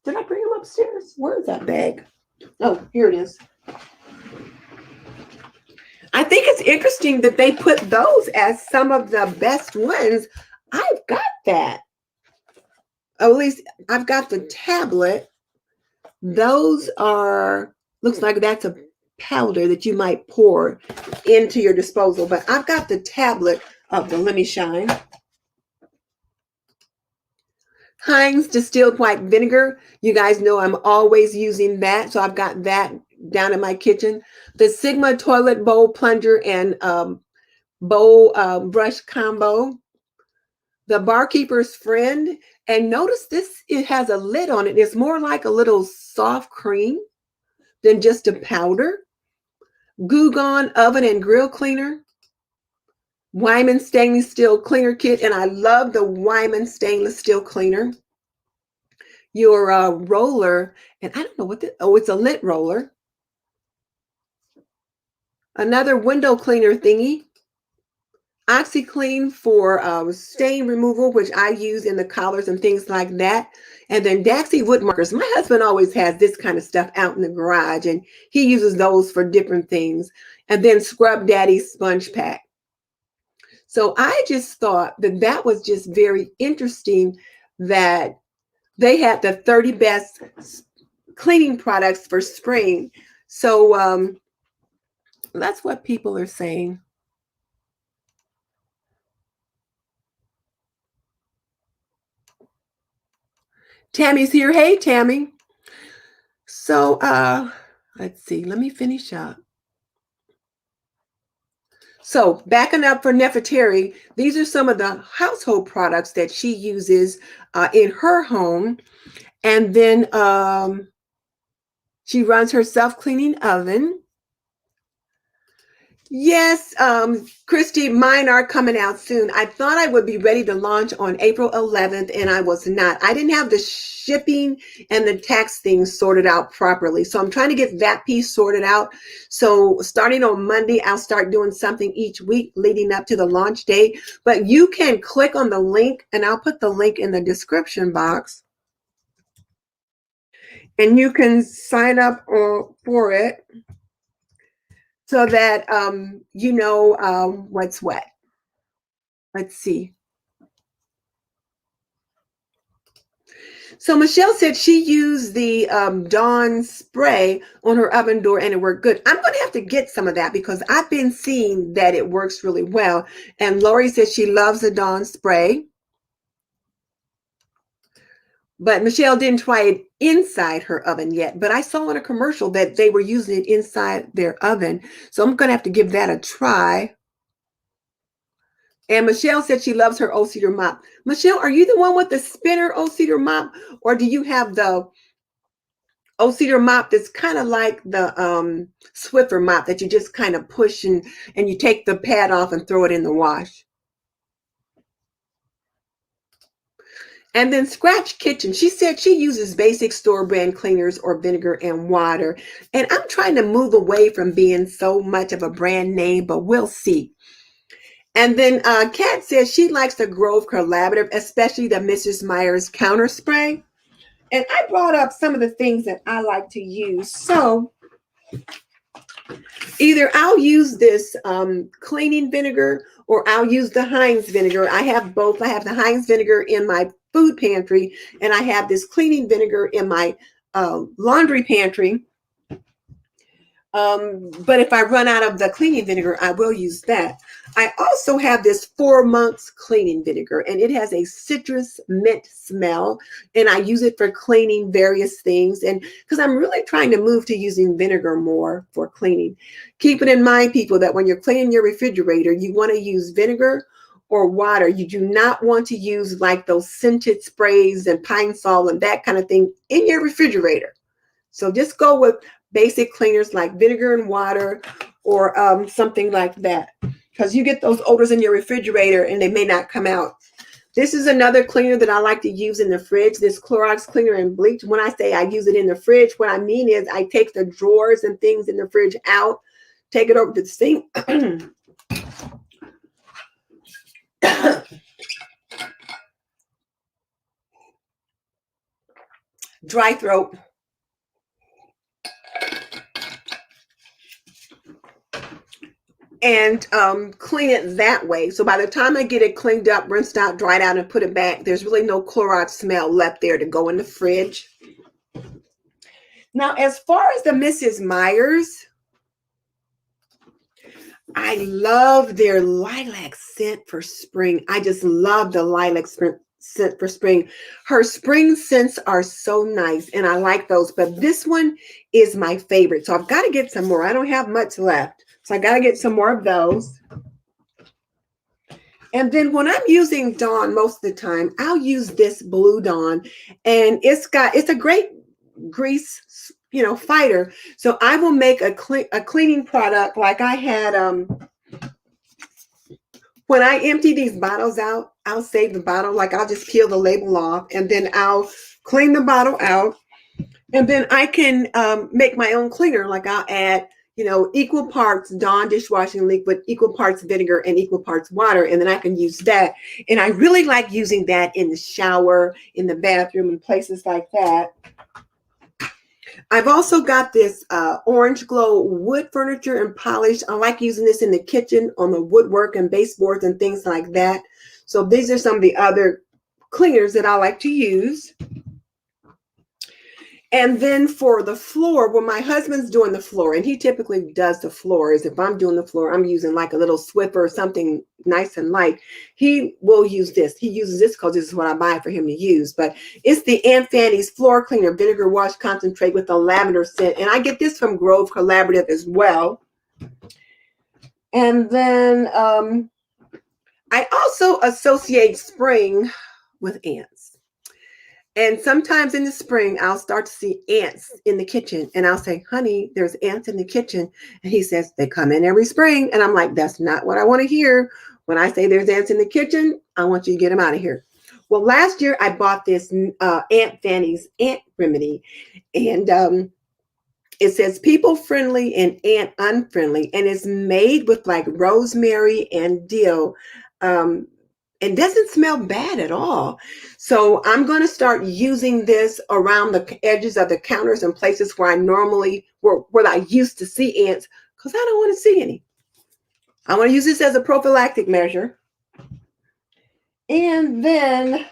Did I bring them upstairs? Where's that bag? Oh, here it is. I think it's interesting that they put those as some of the best ones I've got that. Or at least I've got the tablet. Those are, looks like that's a powder that you might pour into your disposal. But I've got the tablet of the Let Me Shine. Heinz distilled white vinegar. You guys know I'm always using that. So I've got that down in my kitchen. The Sigma toilet bowl plunger and bowl brush combo. The Barkeeper's Friend. And notice this, it has a lid on it. It's more like a little soft cream than just a powder. Goo Gone oven and grill cleaner. Wyman stainless steel cleaner kit. And I love the Wyman stainless steel cleaner. Your roller, and I don't know what it's a lint roller. Another window cleaner thingy. OxyClean for stain removal, which I use in the collars and things like that. And then Daxi wood markers. My husband always has this kind of stuff out in the garage, and he uses those for different things. And then Scrub Daddy sponge pack. So I just thought that that was just very interesting that they had the 30 best cleaning products for spring. So that's what people are saying. Tammy's here. Hey, Tammy. So let's see. Let me finish up. So backing up for Nefertari, these are some of the household products that she uses in her home. And then she runs her self-cleaning oven. Yes, Christy, mine are coming out soon. I thought I would be ready to launch on April 11th, and I was not. I didn't have the shipping and the tax things sorted out properly. So I'm trying to get that piece sorted out. So starting on Monday, I'll start doing something each week leading up to the launch date. But you can click on the link, and I'll put the link in the description box. And you can sign up for it, so that you know what's what. Let's see. So Michelle said she used the Dawn spray on her oven door and it worked good. I'm going to have to get some of that because I've been seeing that it works really well. And Lori says she loves the Dawn spray. But Michelle didn't try it inside her oven yet. But I saw in a commercial that they were using it inside their oven. So I'm going to have to give that a try. And Michelle said she loves her O-Cedar mop. Michelle, are you the one with the spinner O-Cedar mop? Or do you have the O-Cedar mop that's kind of like the Swiffer mop that you just kind of push and you take the pad off and throw it in the wash? And then Scratch Kitchen, she said she uses basic store brand cleaners or vinegar and water. And I'm trying to move away from being so much of a brand name, but we'll see. And then Kat says she likes the Grove Collaborative, especially the Mrs. Meyer's counter spray. And I brought up some of the things that I like to use. So either I'll use this cleaning vinegar or I'll use the Heinz vinegar. I have both. I have the Heinz vinegar in my food pantry and I have this cleaning vinegar in my laundry pantry. But if I run out of the cleaning vinegar, I will use that. I also have this 4 Monks cleaning vinegar, and it has a citrus mint smell, and I use it for cleaning various things. And because I'm really trying to move to using vinegar more for cleaning. Keep it in mind, people, that when you're cleaning your refrigerator, you want to use vinegar or water. You do not want to use like those scented sprays and pine sol and that kind of thing in your refrigerator. So just go with basic cleaners like vinegar and water or something like that, because you get those odors in your refrigerator and they may not come out. This is another cleaner that I like to use in the fridge, this Clorox cleaner and bleach. When I say I use it in the fridge, what I mean is I take the drawers and things in the fridge out, take it over to the sink. Dry throat. and clean it that way. So by the time I get it cleaned up, rinsed out, dried out, and put it back, there's really no Clorox smell left there to go in the fridge. Now, as far as the Mrs. Myers, I love their lilac scent for spring. I just love the lilac scent for spring. Her spring scents are so nice, and I like those. But this one is my favorite. So I've got to get some more. I don't have much left. So I got to get some more of those. And then when I'm using Dawn most of the time, I'll use this Blue Dawn. And it's a great grease, fighter. So I will make a cleaning product like I had when I empty these bottles out. I'll save the bottle, like I'll just peel the label off, and then I'll clean the bottle out, and then I can make my own cleaner. Like I'll add equal parts Dawn dishwashing liquid, equal parts vinegar, and equal parts water, and then I can use that. And I really like using that in the shower, in the bathroom, and places like that. I've also got this Orange Glow wood furniture and polish. I like using this in the kitchen on the woodwork and baseboards and things like that. So these are some of the other cleaners that I like to use. And then for the floor, when my husband's doing the floor, and he typically does the floors, if I'm doing the floor, I'm using like a little Swiffer or something nice and light. He will use this. He uses this because this is what I buy for him to use. But it's the Aunt Fanny's Floor Cleaner Vinegar Wash Concentrate with a lavender scent. And I get this from Grove Collaborative as well. And then I also associate spring with ants. And sometimes in the spring, I'll start to see ants in the kitchen. And I'll say, honey, there's ants in the kitchen. And he says, they come in every spring. And I'm like, that's not what I want to hear. When I say there's ants in the kitchen, I want you to get them out of here. Well, last year I bought this Aunt Fanny's Ant Remedy. And it says people friendly and ant unfriendly. And it's made with like rosemary and dill. It doesn't smell bad at all. So I'm going to start using this around the edges of the counters and places where where I used to see ants, because I don't want to see any. I want to use this as a prophylactic measure. And then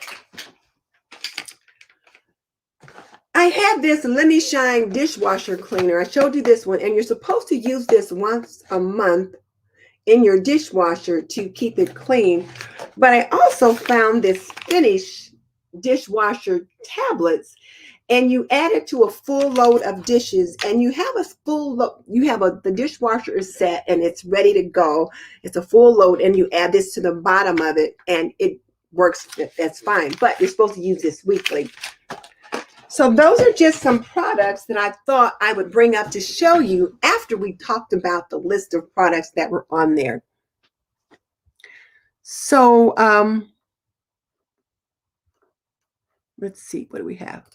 I have this Let Me Shine dishwasher cleaner. I showed you this one, and you're supposed to use this once a month in your dishwasher to keep it clean. But I also found this Finish dishwasher tablets, and you add it to a full load of dishes, and you have a full load. The dishwasher is set and it's ready to go. It's a full load, and you add this to the bottom of it, and it works. That's fine. But you're supposed to use this weekly. So those are just some products that I thought I would bring up to show you after we talked about the list of products that were on there. So let's see, what do we have?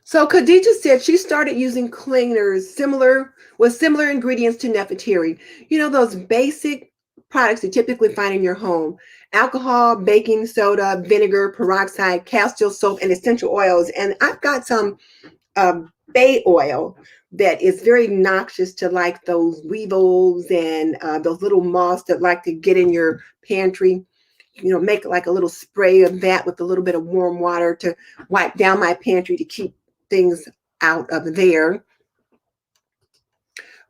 So Khadija said she started using cleaners with similar ingredients to Nefertiti. Those basic products you typically find in your home: alcohol, baking soda, vinegar, peroxide, castile soap, and essential oils. And I've got some bay oil that is very noxious to like those weevils and those little moths that like to get in your pantry. Make like a little spray of that with a little bit of warm water to wipe down my pantry to keep things out of there.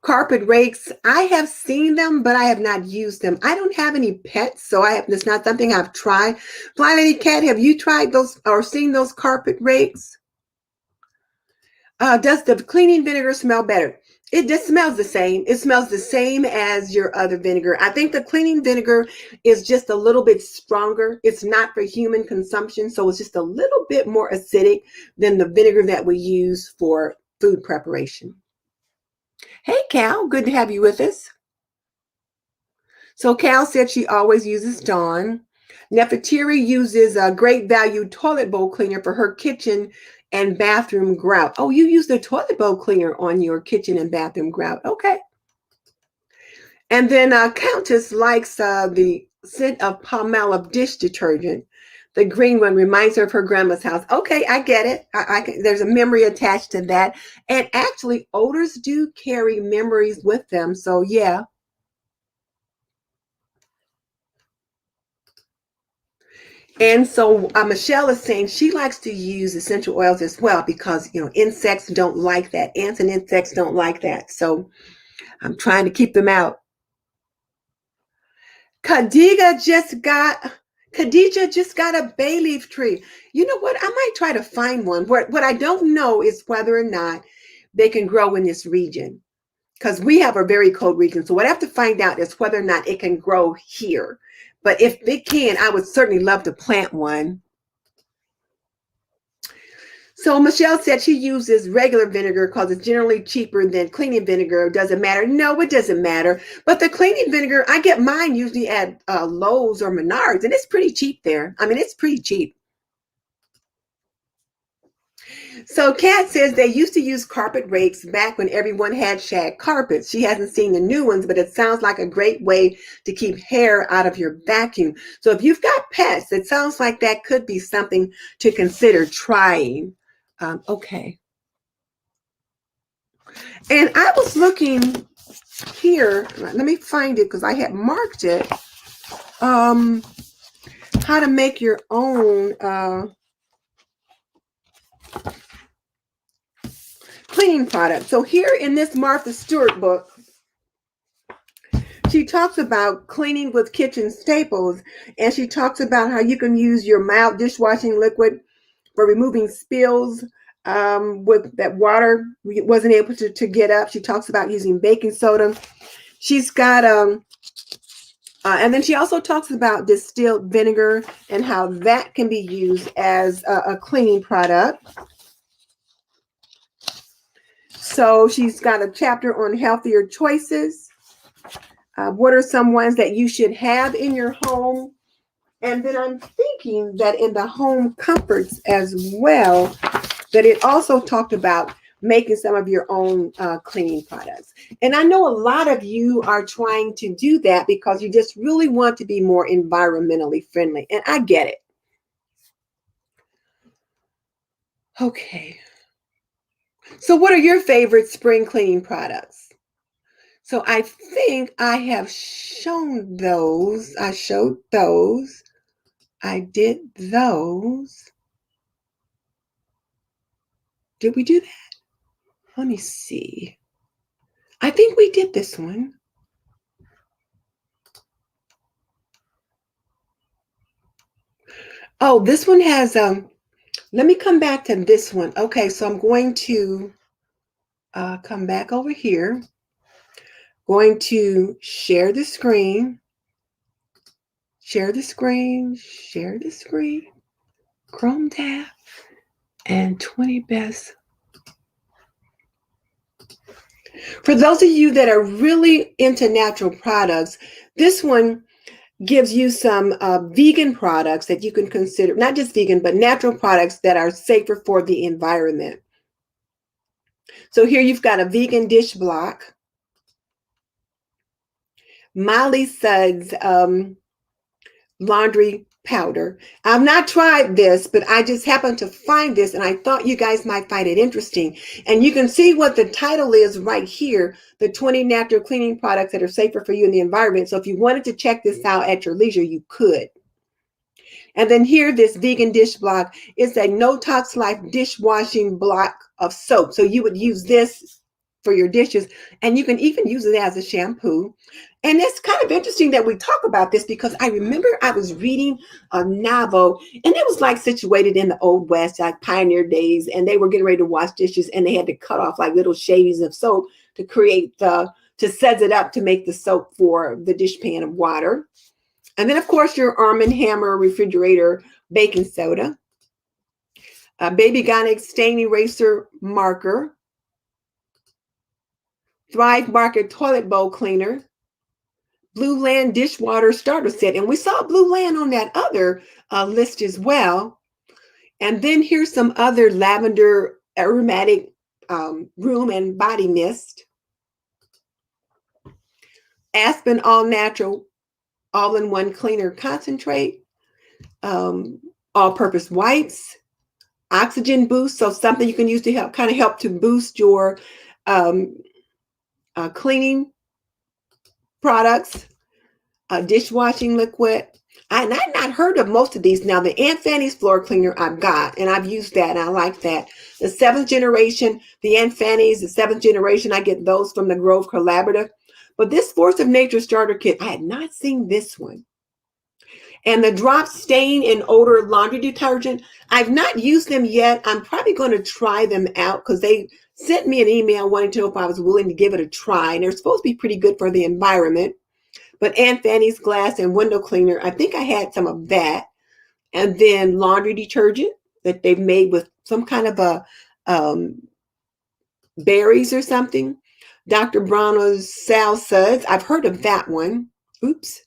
Carpet rakes, I have seen them, but I have not used them. I don't have any pets, so it's not something I've tried. Fly Lady Cat, have you tried those or seen those carpet rakes? Does the cleaning vinegar smell better? It just smells the same. It smells the same as your other vinegar. I think the cleaning vinegar is just a little bit stronger. It's not for human consumption, so it's just a little bit more acidic than the vinegar that we use for food preparation. Hey, Cal, good to have you with us. So Cal said she always uses Dawn. Nefertiti uses a Great Value toilet bowl cleaner for her kitchen and bathroom grout. Oh, you use the toilet bowl cleaner on your kitchen and bathroom grout. Okay. And then Countess likes the scent of Palmolive dish detergent. The green one reminds her of her grandma's house. Okay, I get it. There's a memory attached to that. And actually, odors do carry memories with them. So, yeah. And so Michelle is saying she likes to use essential oils as well because, insects don't like that. Ants and insects don't like that. So I'm trying to keep them out. Khadija just got a bay leaf tree. You know what? I might try to find one. What I don't know is whether or not they can grow in this region because we have a very cold region. So what I have to find out is whether or not it can grow here. But if it can, I would certainly love to plant one. So Michelle said she uses regular vinegar because it's generally cheaper than cleaning vinegar. Does it matter? No, it doesn't matter. But the cleaning vinegar, I get mine usually at Lowe's or Menards, and it's pretty cheap there. I mean, it's pretty cheap. So Kat says they used to use carpet rakes back when everyone had shag carpets. She hasn't seen the new ones, but it sounds like a great way to keep hair out of your vacuum. So if you've got pets, it sounds like that could be something to consider trying. Okay. And I was looking here, let me find it because I had marked it, how to make your own cleaning product. So here in this Martha Stewart book, she talks about cleaning with kitchen staples, and she talks about how you can use your mild dishwashing liquid for removing spills with that water wasn't able to get up. She talks about using baking soda. She's got and then she also talks about distilled vinegar and how that can be used as a cleaning product. So she's got a chapter on healthier choices. What are some ones that you should have in your home? And then I'm thinking that in the home comforts as well, that it also talked about making some of your own cleaning products. And I know a lot of you are trying to do that because you just really want to be more environmentally friendly. And I get it. Okay. So what are your favorite spring cleaning products? So I think I have shown those. I showed those. I did those. Did we do that? Let me see. I think we did this one. Oh, this one has, let me come back to this one. Okay, so I'm going to come back over here. Going to share the screen. Share the screen. Share the screen. Chrome tab. And 20 best. For those of you that are really into natural products, this one gives you some vegan products that you can consider, not just vegan, but natural products that are safer for the environment. So here you've got a vegan dish block. Molly Suds laundry powder. I've not tried this, but I just happened to find this and I thought you guys might find it interesting. And you can see what the title is right here, the 20 natural cleaning products that are safer for you and the environment. So if you wanted to check this out at your leisure, you could. And then here, this vegan dish block is a No Tox Life dishwashing block of soap. So you would use this for your dishes, and you can even use it as a shampoo. And it's kind of interesting that we talk about this because I remember I was reading a novel, and it was like situated in the Old West, like pioneer days, and they were getting ready to wash dishes, and they had to cut off like little shaves of soap to create to set it up to make the soap for the dishpan of water. And then, of course, your Arm & Hammer refrigerator baking soda, a Baby Gonic stain eraser marker, Thrive Market toilet bowl cleaner, Blue Land dishwater starter set. And we saw Blue Land on that other list as well. And then here's some other lavender aromatic room and body mist. Aspen all natural, all in one cleaner concentrate. All-purpose wipes, oxygen boost, so something you can use to help to boost your um, cleaning products. Dishwashing liquid. I've not heard of most of these. Now, the Aunt Fanny's floor cleaner I've got, and I've used that, and I like that. The 7th generation, the Aunt Fanny's, the 7th generation, I get those from the Grove Collaborative. But this Force of Nature starter kit, I had not seen this one. And the drop stain and odor laundry detergent, I've not used them yet. I'm probably going to try them out because they sent me an email wanting to know if I was willing to give it a try. And they're supposed to be pretty good for the environment. But Aunt Fanny's glass and window cleaner, I think I had some of that. And then laundry detergent that they've made with some kind of a berries or something. Dr. Bronner's Sal Suds, I've heard of that one. Oops.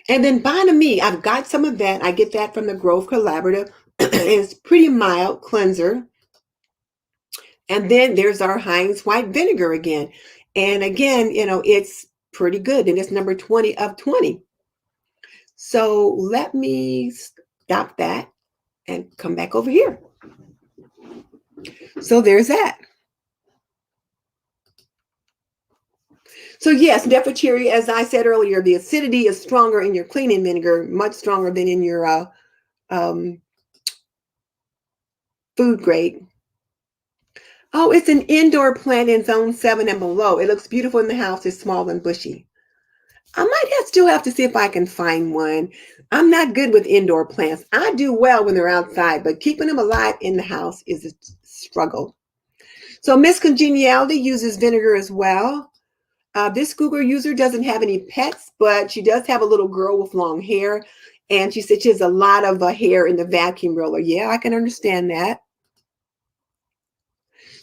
And then Bonami, I've got some of that. I get that from the Grove Collaborative. It's pretty mild cleanser. And then there's our Heinz white vinegar again. And again, it's pretty good. And it's number 20 of 20. So let me stop that and come back over here. So there's that. So yes, Nefertiti, as I said earlier, the acidity is stronger in your cleaning vinegar, much stronger than in your food grade. Oh, it's an indoor plant in zone 7 and below. It looks beautiful in the house. It's small and bushy. I might still have to see if I can find one. I'm not good with indoor plants. I do well when they're outside, but keeping them alive in the house is a struggle. So Miss Congeniality uses vinegar as well. This Google user doesn't have any pets, but she does have a little girl with long hair. And she said she has a lot of hair in the vacuum roller. Yeah, I can understand that.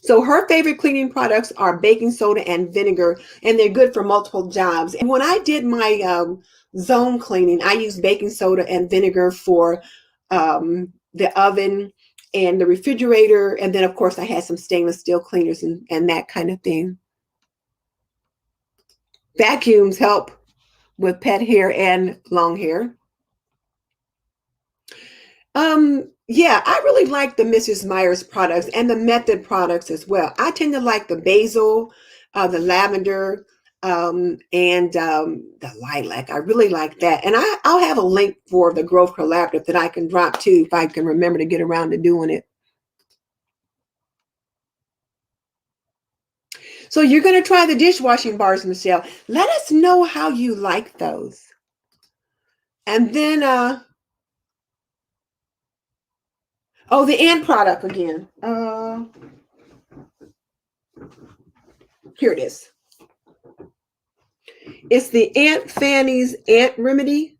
So her favorite cleaning products are baking soda and vinegar, and they're good for multiple jobs. And when I did my zone cleaning, I used baking soda and vinegar for the oven and the refrigerator. And then, of course, I had some stainless steel cleaners and that kind of thing. Vacuums help with pet hair and long hair. Yeah, I really like the Mrs. Meyer's products and the Method products as well. I tend to like the basil, the lavender, and the lilac. I really like that. And I'll have a link for the Grove Collaborative that I can drop too if I can remember to get around to doing it. So you're going to try the dishwashing bars, Michelle. Let us know how you like those. And then, oh, the ant product again. Here it is. It's the Aunt Fanny's Ant Remedy.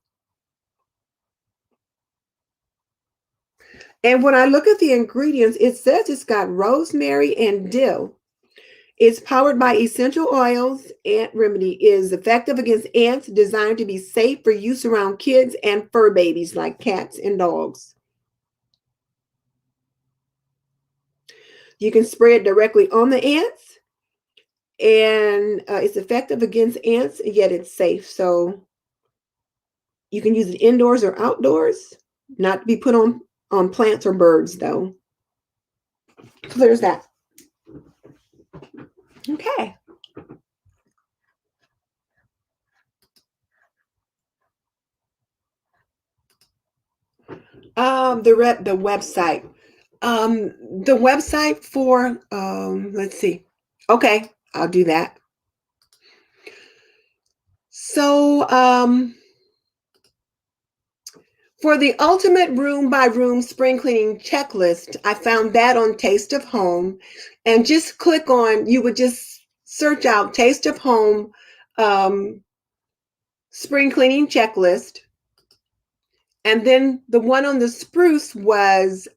And when I look at the ingredients, it says it's got rosemary and dill. It's powered by essential oils. Ant Remedy is effective against ants, designed to be safe for use around kids and fur babies like cats and dogs. You can spray it directly on the ants, and it's effective against ants, yet it's safe. So you can use it indoors or outdoors, not to be put on plants or birds, though. So there's that. Okay. The website. The website for let's see. Okay, I'll do that. So for the ultimate room by room spring cleaning checklist, I found that on Taste of Home, and just click on. You would just search out Taste of Home spring cleaning checklist, and then the one on the spruce was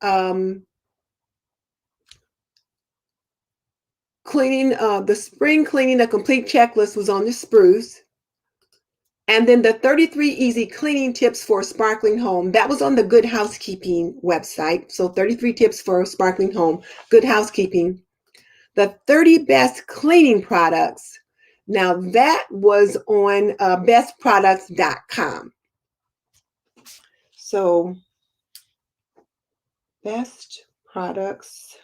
cleaning the spring cleaning, a complete checklist was on the spruce. And then the 33 easy cleaning tips for a sparkling home. That was on the Good Housekeeping website. So 33 tips for a sparkling home, Good Housekeeping. The 30 best cleaning products. Now that was on bestproducts.com. So best products.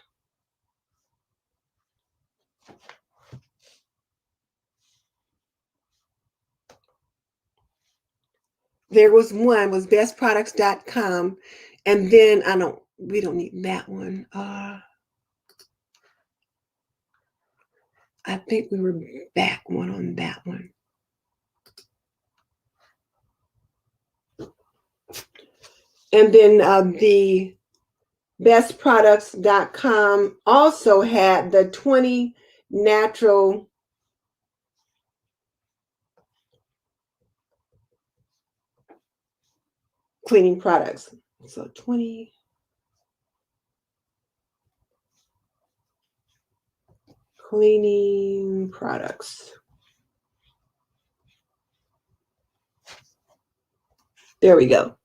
There was bestproducts.com. And then we don't need that one. I think we were back one on that one. And then the bestproducts.com also had the 20 natural cleaning products. So 20 cleaning products. There we go.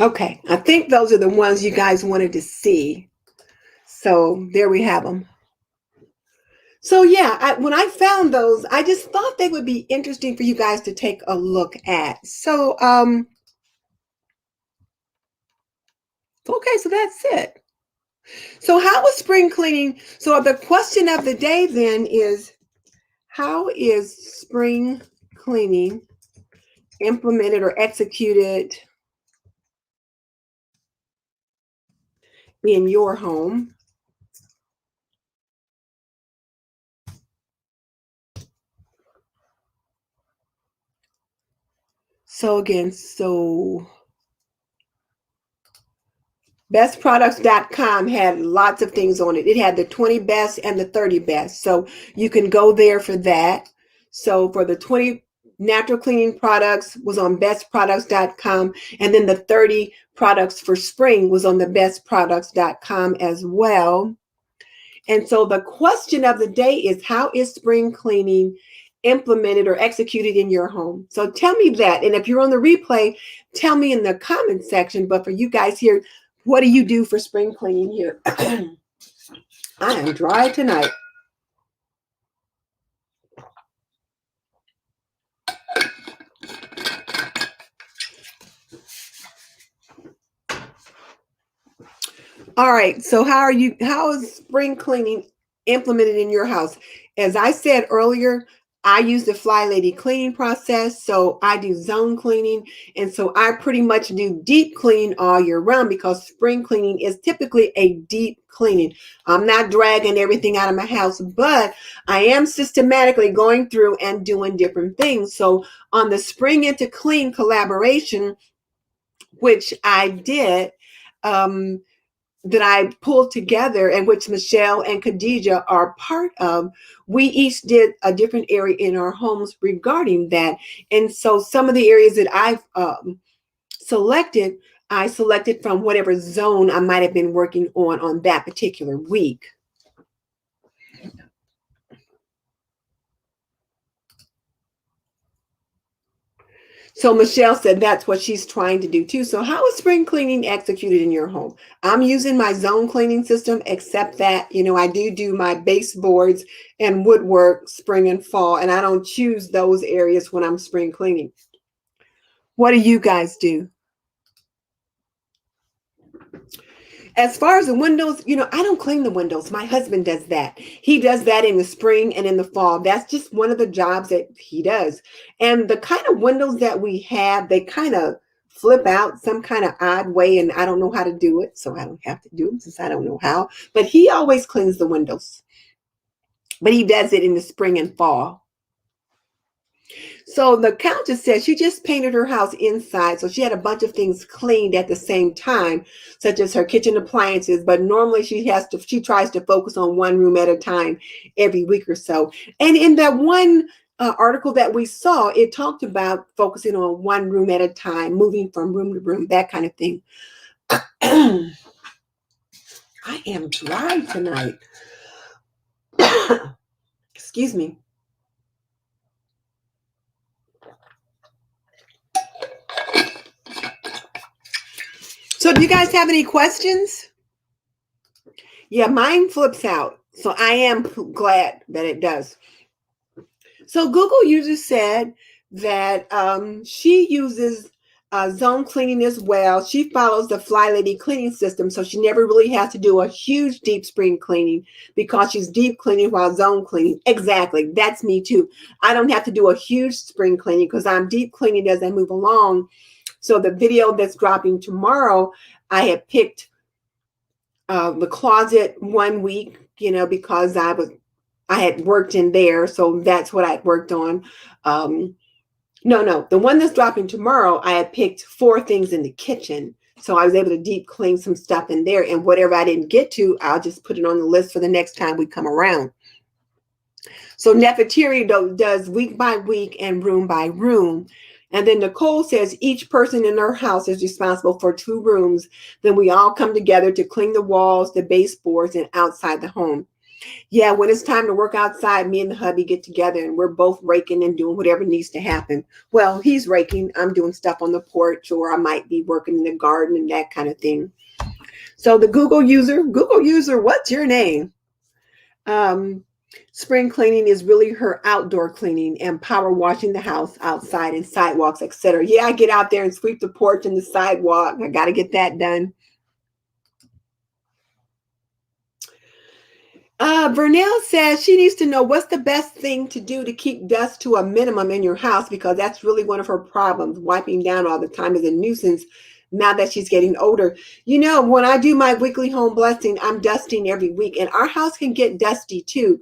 Okay, I think those are the ones you guys wanted to see. So there we have them. So yeah, when I found those, I just thought they would be interesting for you guys to take a look at. So okay, so that's it. So how is spring cleaning? So the question of the day then is, how is spring cleaning implemented or executed in your home? So again, bestproducts.com had lots of things on it. It had the 20 best and the 30 best. So you can go there for that. So for the 20 natural cleaning products was on bestproducts.com. And then the 30 products for spring was on the bestproducts.com as well. And so the question of the day is, how is spring cleaning implemented or executed in your home? So tell me that. And if you're on the replay, tell me in the comment section. But for you guys here, what do you do for spring cleaning here? I am dry tonight. All right. So how is spring cleaning implemented in your house? As I said earlier, I use the Fly Lady cleaning process. So I do zone cleaning. And so I pretty much do deep clean all year round, because spring cleaning is typically a deep cleaning. I'm not dragging everything out of my house, but I am systematically going through and doing different things. So on the Spring Into Clean collaboration, which I did, that I pulled together, and which Michelle and Khadija are part of, we each did a different area in our homes regarding that. And so some of the areas that I've selected, I selected from whatever zone I might have been working on that particular week. So Michelle said that's what she's trying to do too. So how is spring cleaning executed in your home? I'm using my zone cleaning system, except that, I do my baseboards and woodwork spring and fall, and I don't choose those areas when I'm spring cleaning. What do you guys do? As far as the windows, I don't clean the windows. My husband does that. He does that in the spring and in the fall. That's just one of the jobs that he does. And the kind of windows that we have, they kind of flip out some kind of odd way, and I don't know how to do it, so I don't have to do it since I don't know how. But he always cleans the windows. But he does it in the spring and fall. So the Countess said she just painted her house inside. So she had a bunch of things cleaned at the same time, such as her kitchen appliances. But normally she tries to focus on one room at a time every week or so. And in that one article that we saw, it talked about focusing on one room at a time, moving from room to room, that kind of thing. I am dry tonight. Excuse me. So do you guys have any questions? Yeah, mine flips out. So I am glad that it does. So Google user said that she uses zone cleaning as well. She follows the Fly Lady cleaning system, so she never really has to do a huge deep spring cleaning because she's deep cleaning while zone cleaning. Exactly, that's me too. I don't have to do a huge spring cleaning because I'm deep cleaning as I move along. So the video that's dropping tomorrow, I had picked the closet 1 week, because I had worked in there, so that's what I'd worked on. No, the one that's dropping tomorrow, I had picked 4 things in the kitchen, so I was able to deep clean some stuff in there, and whatever I didn't get to, I'll just put it on the list for the next time we come around. So Nefertiti does week by week and room by room. And then Nicole says each person in her house is responsible for 2 rooms. Then we all come together to clean the walls, the baseboards, and outside the home. Yeah, when it's time to work outside, me and the hubby get together and we're both raking and doing whatever needs to happen. Well, he's raking, I'm doing stuff on the porch, or I might be working in the garden and that kind of thing. So the Google user, what's your name? Spring cleaning is really her outdoor cleaning and power washing the house outside and sidewalks, etc. Yeah, I get out there and sweep the porch and the sidewalk. I got to get that done. Vernell says she needs to know what's the best thing to do to keep dust to a minimum in your house, because that's really one of her problems. Wiping down all the time is a nuisance now that she's getting older. When I do my weekly home blessing, I'm dusting every week, and our house can get dusty too.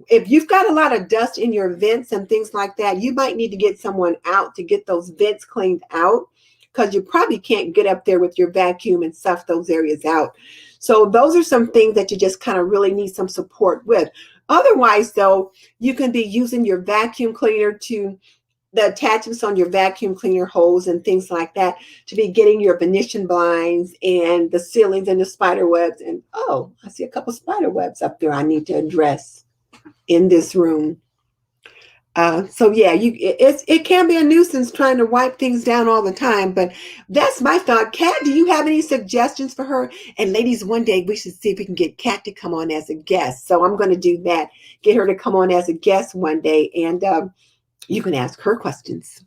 If you've got a lot of dust in your vents and things like that, you might need to get someone out to get those vents cleaned out, because you probably can't get up there with your vacuum and stuff those areas out. So those are some things that you just kind of really need some support with. Otherwise, though, you can be using your vacuum cleaner to the attachments on your vacuum cleaner hose and things like that to be getting your Venetian blinds and the ceilings and the spider webs. And oh, I see a couple spider webs up there I need to address in this room. So yeah, it can be a nuisance trying to wipe things down all the time, but that's my thought. Kat, do you have any suggestions for her? And ladies, one day we should see if we can get Kat to come on as a guest. So I'm going to do that, get her to come on as a guest one day, and you can ask her questions.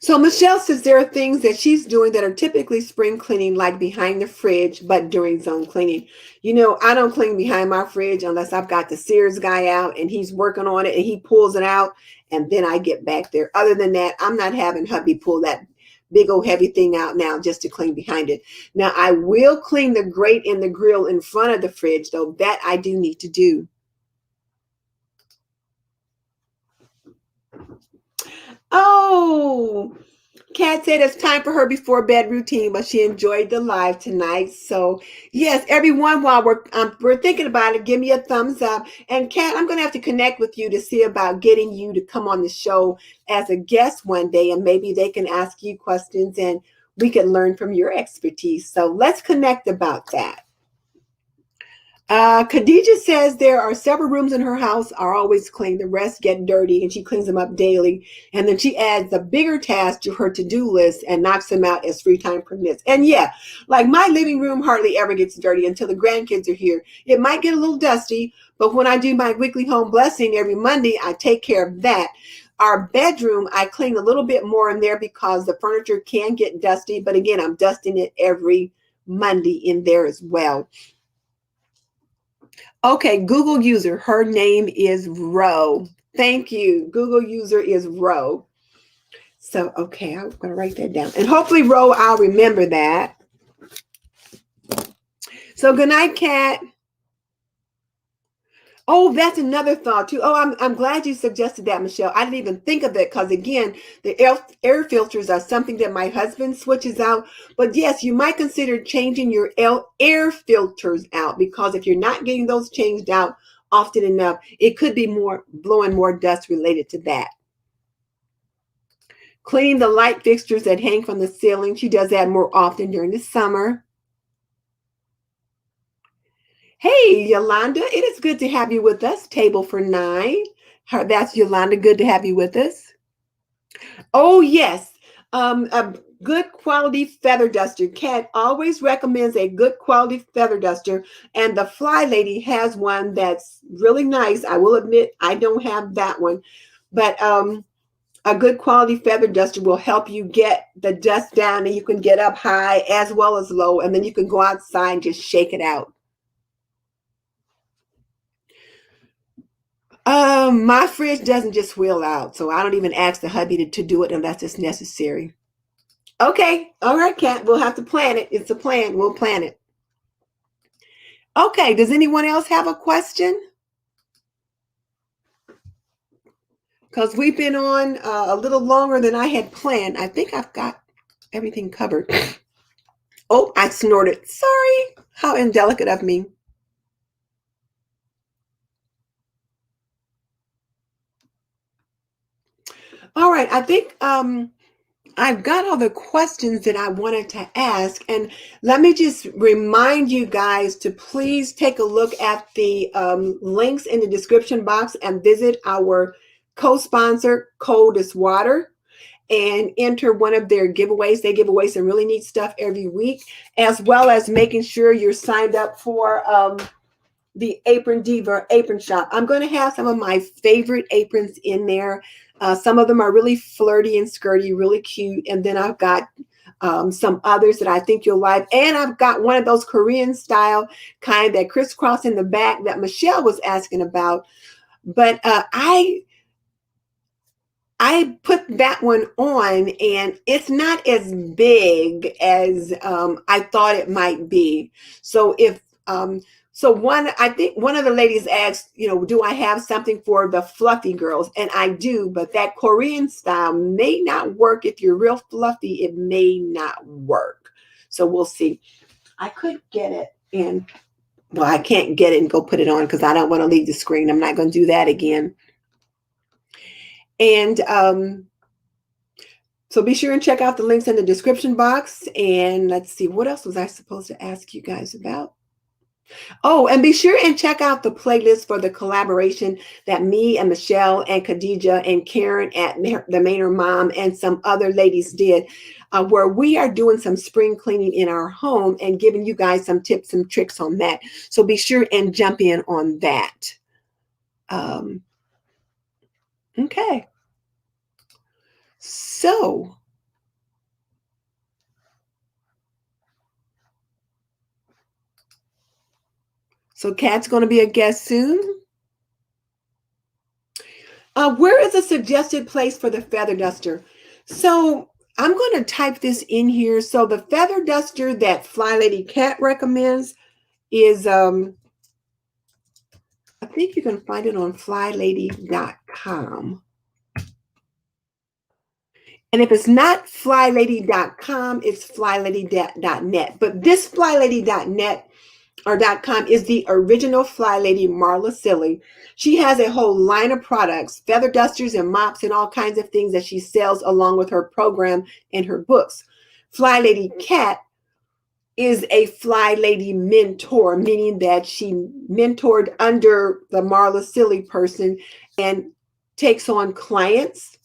So Michelle says there are things that she's doing that are typically spring cleaning, like behind the fridge, but during zone cleaning. I don't clean behind my fridge unless I've got the Sears guy out and he's working on it and he pulls it out, and then I get back there. Other than that, I'm not having hubby pull that big old heavy thing out now just to clean behind it. Now, I will clean the grate and the grill in front of the fridge, though. That I do need to do. Oh, Kat said it's time for her before bed routine, but she enjoyed the live tonight. So yes, everyone, while we're thinking about it, give me a thumbs up. And Kat, I'm going to have to connect with you to see about getting you to come on the show as a guest one day, and maybe they can ask you questions and we can learn from your expertise. So let's connect about that. Khadija says there are several rooms in her house are always clean. The rest get dirty and she cleans them up daily. And then she adds a bigger task to her to-do list and knocks them out as free time permits. And yeah, like my living room hardly ever gets dirty until the grandkids are here. It might get a little dusty, but when I do my weekly home blessing every Monday, I take care of that. Our bedroom, I clean a little bit more in there because the furniture can get dusty. But again, I'm dusting it every Monday in there as well. Okay, Google user, her name is Ro. Thank you. Google user is Ro. So, okay, I'm going to write that down. And hopefully, Ro, I'll remember that. So, good night, Kat. Oh, that's another thought too. Oh, I'm glad you suggested that, Michelle. I didn't even think of it because, again, the air filters are something that my husband switches out. But yes, you might consider changing your air filters out, because if you're not getting those changed out often enough, it could be blowing more dust related to that. Cleaning the light fixtures that hang from the ceiling. She does that more often during the summer. Hey, Yolanda, it is good to have you with us. Table for 9. That's Yolanda. Good to have you with us. Oh, yes. A good quality feather duster. Kat always recommends a good quality feather duster, and the Fly Lady has one that's really nice. I will admit I don't have that one, but a good quality feather duster will help you get the dust down, and you can get up high as well as low, and then you can go outside and just shake it out. My fridge doesn't just wheel out, so I don't even ask the hubby to do it unless it's necessary. Okay, all right, Kat, we'll have to plan it. It's a plan. We'll plan it. Okay, does anyone else have a question? Because we've been on a little longer than I had planned. I think I've got everything covered. Oh, I snorted. Sorry. How indelicate of me. All right, I think I've got all the questions that I wanted to ask. And let me just remind you guys to please take a look at the links in the description box and visit our co-sponsor, Cold as Water, and enter one of their giveaways. They give away some really neat stuff every week, as well as making sure you're signed up for the Apron Diva apron shop. I'm going to have some of my favorite aprons in there. Some of them are really flirty and skirty, really cute. And then I've got some others that I think you'll like. And I've got one of those Korean style kind that crisscross in the back that Michelle was asking about. But I put that one on, and it's not as big as I thought it might be. So I think one of the ladies asked, do I have something for the fluffy girls? And I do, but that Korean style may not work. If you're real fluffy, it may not work. So we'll see. I could get it in. Well, I can't get it and go put it on because I don't want to leave the screen. I'm not going to do that again. And so be sure and check out the links in the description box. And let's see, what else was I supposed to ask you guys about? Oh, and be sure and check out the playlist for the collaboration that me and Michelle and Khadija and Karen at the Maynard Mom and some other ladies did, where we are doing some spring cleaning in our home and giving you guys some tips and tricks on that. So be sure and jump in on that. Okay. So Kat's going to be a guest soon. Where is a suggested place for the feather duster? So I'm going to type this in here. So the feather duster that Fly Lady Kat recommends is, I think you can find it on flylady.com. And if it's not flylady.com, it's flylady.net. But this flylady.net or .com is the original Fly Lady Marla Silly. She has a whole line of products, feather dusters and mops and all kinds of things that she sells along with her program and her books. Fly Lady Kat is a Fly Lady mentor, meaning that she mentored under the Marla Silly person and takes on clients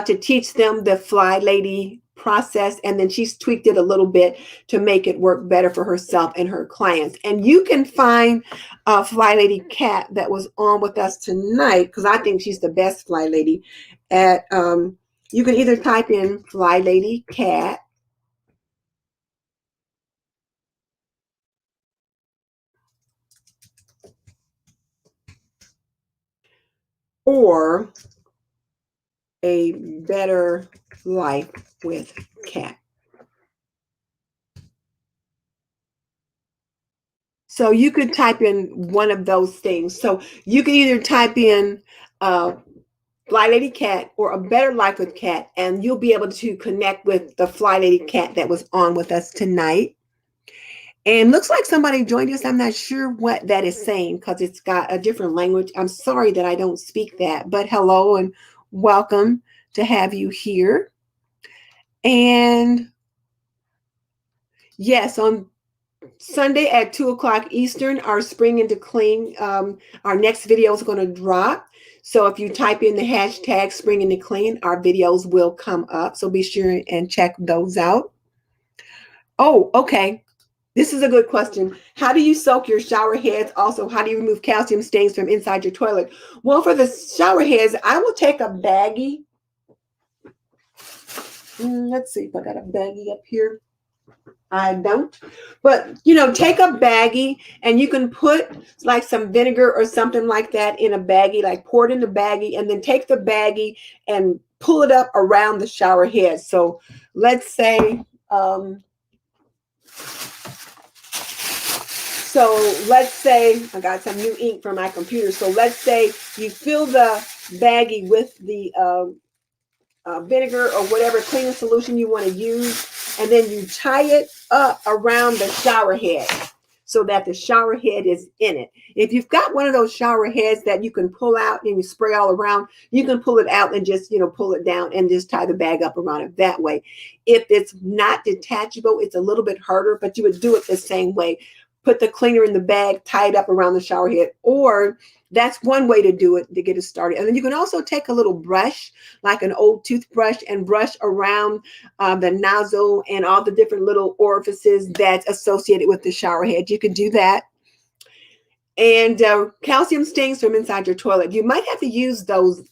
to teach them the Fly Lady process, and then she's tweaked it a little bit to make it work better for herself and her clients. And you can find Fly Lady Kat that was on with us tonight, because I think she's the best Fly Lady. At you can either type in Fly Lady Kat or A Better Life with Kat. So you could type in one of those things. So you can either type in Fly Lady Kat or A Better Life with Kat, and you'll be able to connect with the Fly Lady Kat that was on with us tonight. And looks like somebody joined us. I'm not sure what that is saying because it's got a different language. I'm sorry that I don't speak that, but hello and welcome to have you here. And yes, on Sunday at 2 o'clock Eastern, our Spring Into Clean, our next video is going to drop. So if you type in the hashtag Spring Into Clean, our videos will come up. So be sure and check those out. Oh, okay. This is a good question. How do you soak your shower heads? Also, how do you remove calcium stains from inside your toilet? Well, for the shower heads, I will take a baggie. Let's see if I got a baggie up here. I don't. But, take a baggie and you can put like some vinegar or something like that in a baggie, like pour it in the baggie, and then take the baggie and pull it up around the shower head. So let's say, I got some new ink for my computer. So let's say you fill the baggie with the vinegar or whatever cleaning solution you want to use, and then you tie it up around the shower head so that the shower head is in it. If you've got one of those shower heads that you can pull out and you spray all around, you can pull it out and just, pull it down and just tie the bag up around it that way. If it's not detachable, it's a little bit harder, but you would do it the same way. Put the cleaner in the bag, tie it up around the shower head, or that's one way to do it to get it started. And then you can also take a little brush, like an old toothbrush, and brush around the nozzle and all the different little orifices that's associated with the shower head. You can do that. And calcium stains from inside your toilet. You might have to use those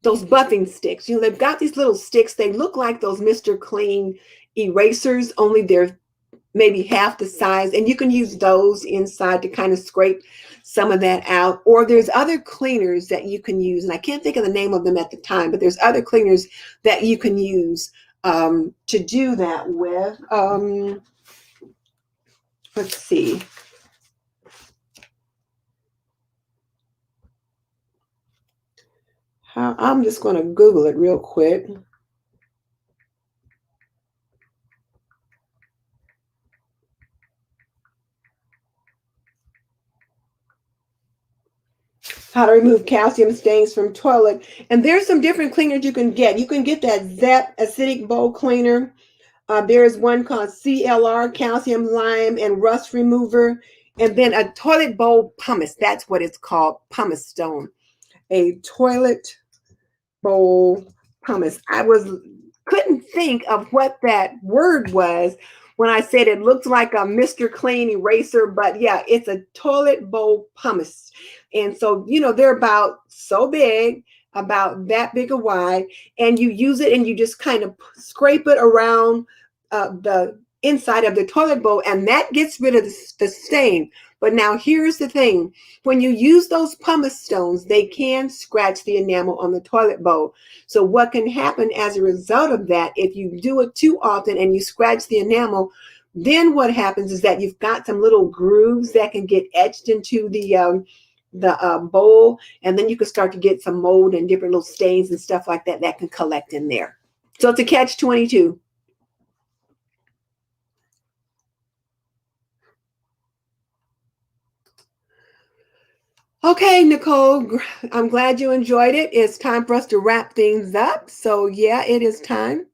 those buffing sticks. They've got these little sticks. They look like those Mr. Clean erasers, only they're maybe half the size, and you can use those inside to kind of scrape some of that out. Or there's other cleaners that you can use, and I can't think of the name of them at the time, but there's other cleaners that you can use to do that with. Let's see. I'm just going to Google it real quick. How to remove calcium stains from toilet. And there's some different cleaners you can get. You can get that Zep acidic bowl cleaner. There is one called CLR, calcium lime and rust remover. And then a toilet bowl pumice. That's what it's called, pumice stone. A toilet bowl pumice. Couldn't think of what that word was when I said it looked like a Mr. Clean eraser, but yeah, it's a toilet bowl pumice. And so, they're about so big, about that big or wide, and you use it and you just kind of scrape it around the inside of the toilet bowl, and that gets rid of the stain. But now here's the thing. When you use those pumice stones, they can scratch the enamel on the toilet bowl. So what can happen as a result of that, if you do it too often and you scratch the enamel, then what happens is that you've got some little grooves that can get etched into the bowl, and then you can start to get some mold and different little stains and stuff like that that can collect in there. So it's a catch-22. Okay, Nicole, I'm glad you enjoyed it. It's time for us to wrap things up. So yeah, it is time.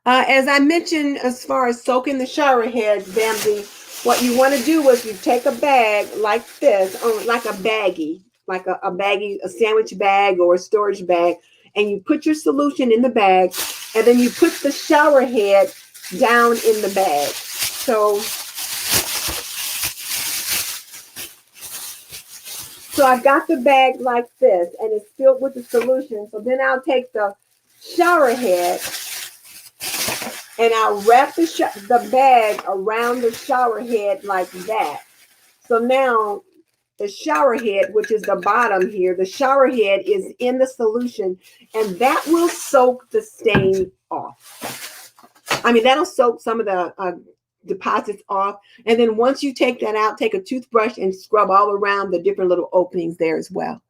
As I mentioned, as far as soaking the shower heads, Bambi, what you want to do is you take a bag like this, like a baggie, like a baggie, a sandwich bag or a storage bag, and you put your solution in the bag, and then you put the shower head down in the bag. So I've got the bag like this, and it's filled with the solution. So then I'll take the shower head, and I'll wrap the bag around the shower head like that. So now the shower head, which is the bottom here, the shower head is in the solution, and that will soak the stain off. I mean, that'll soak some of the deposits off. And then once you take that out, take a toothbrush and scrub all around the different little openings there as well.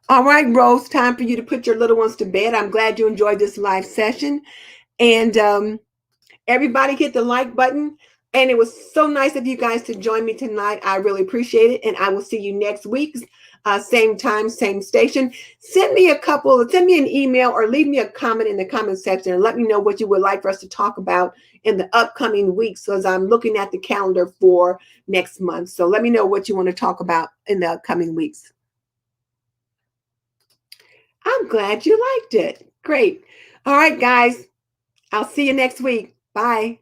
All right, Rose, time for you to put your little ones to bed. I'm glad you enjoyed this live session. And everybody hit the like button. And it was so nice of you guys to join me tonight. I really appreciate it. And I will see you next week, same time, same station. Send me an email or leave me a comment in the comment section and let me know what you would like for us to talk about in the upcoming weeks, as I'm looking at the calendar for next month. So let me know what you want to talk about in the upcoming weeks. I'm glad you liked it. Great. All right, guys. I'll see you next week. Bye.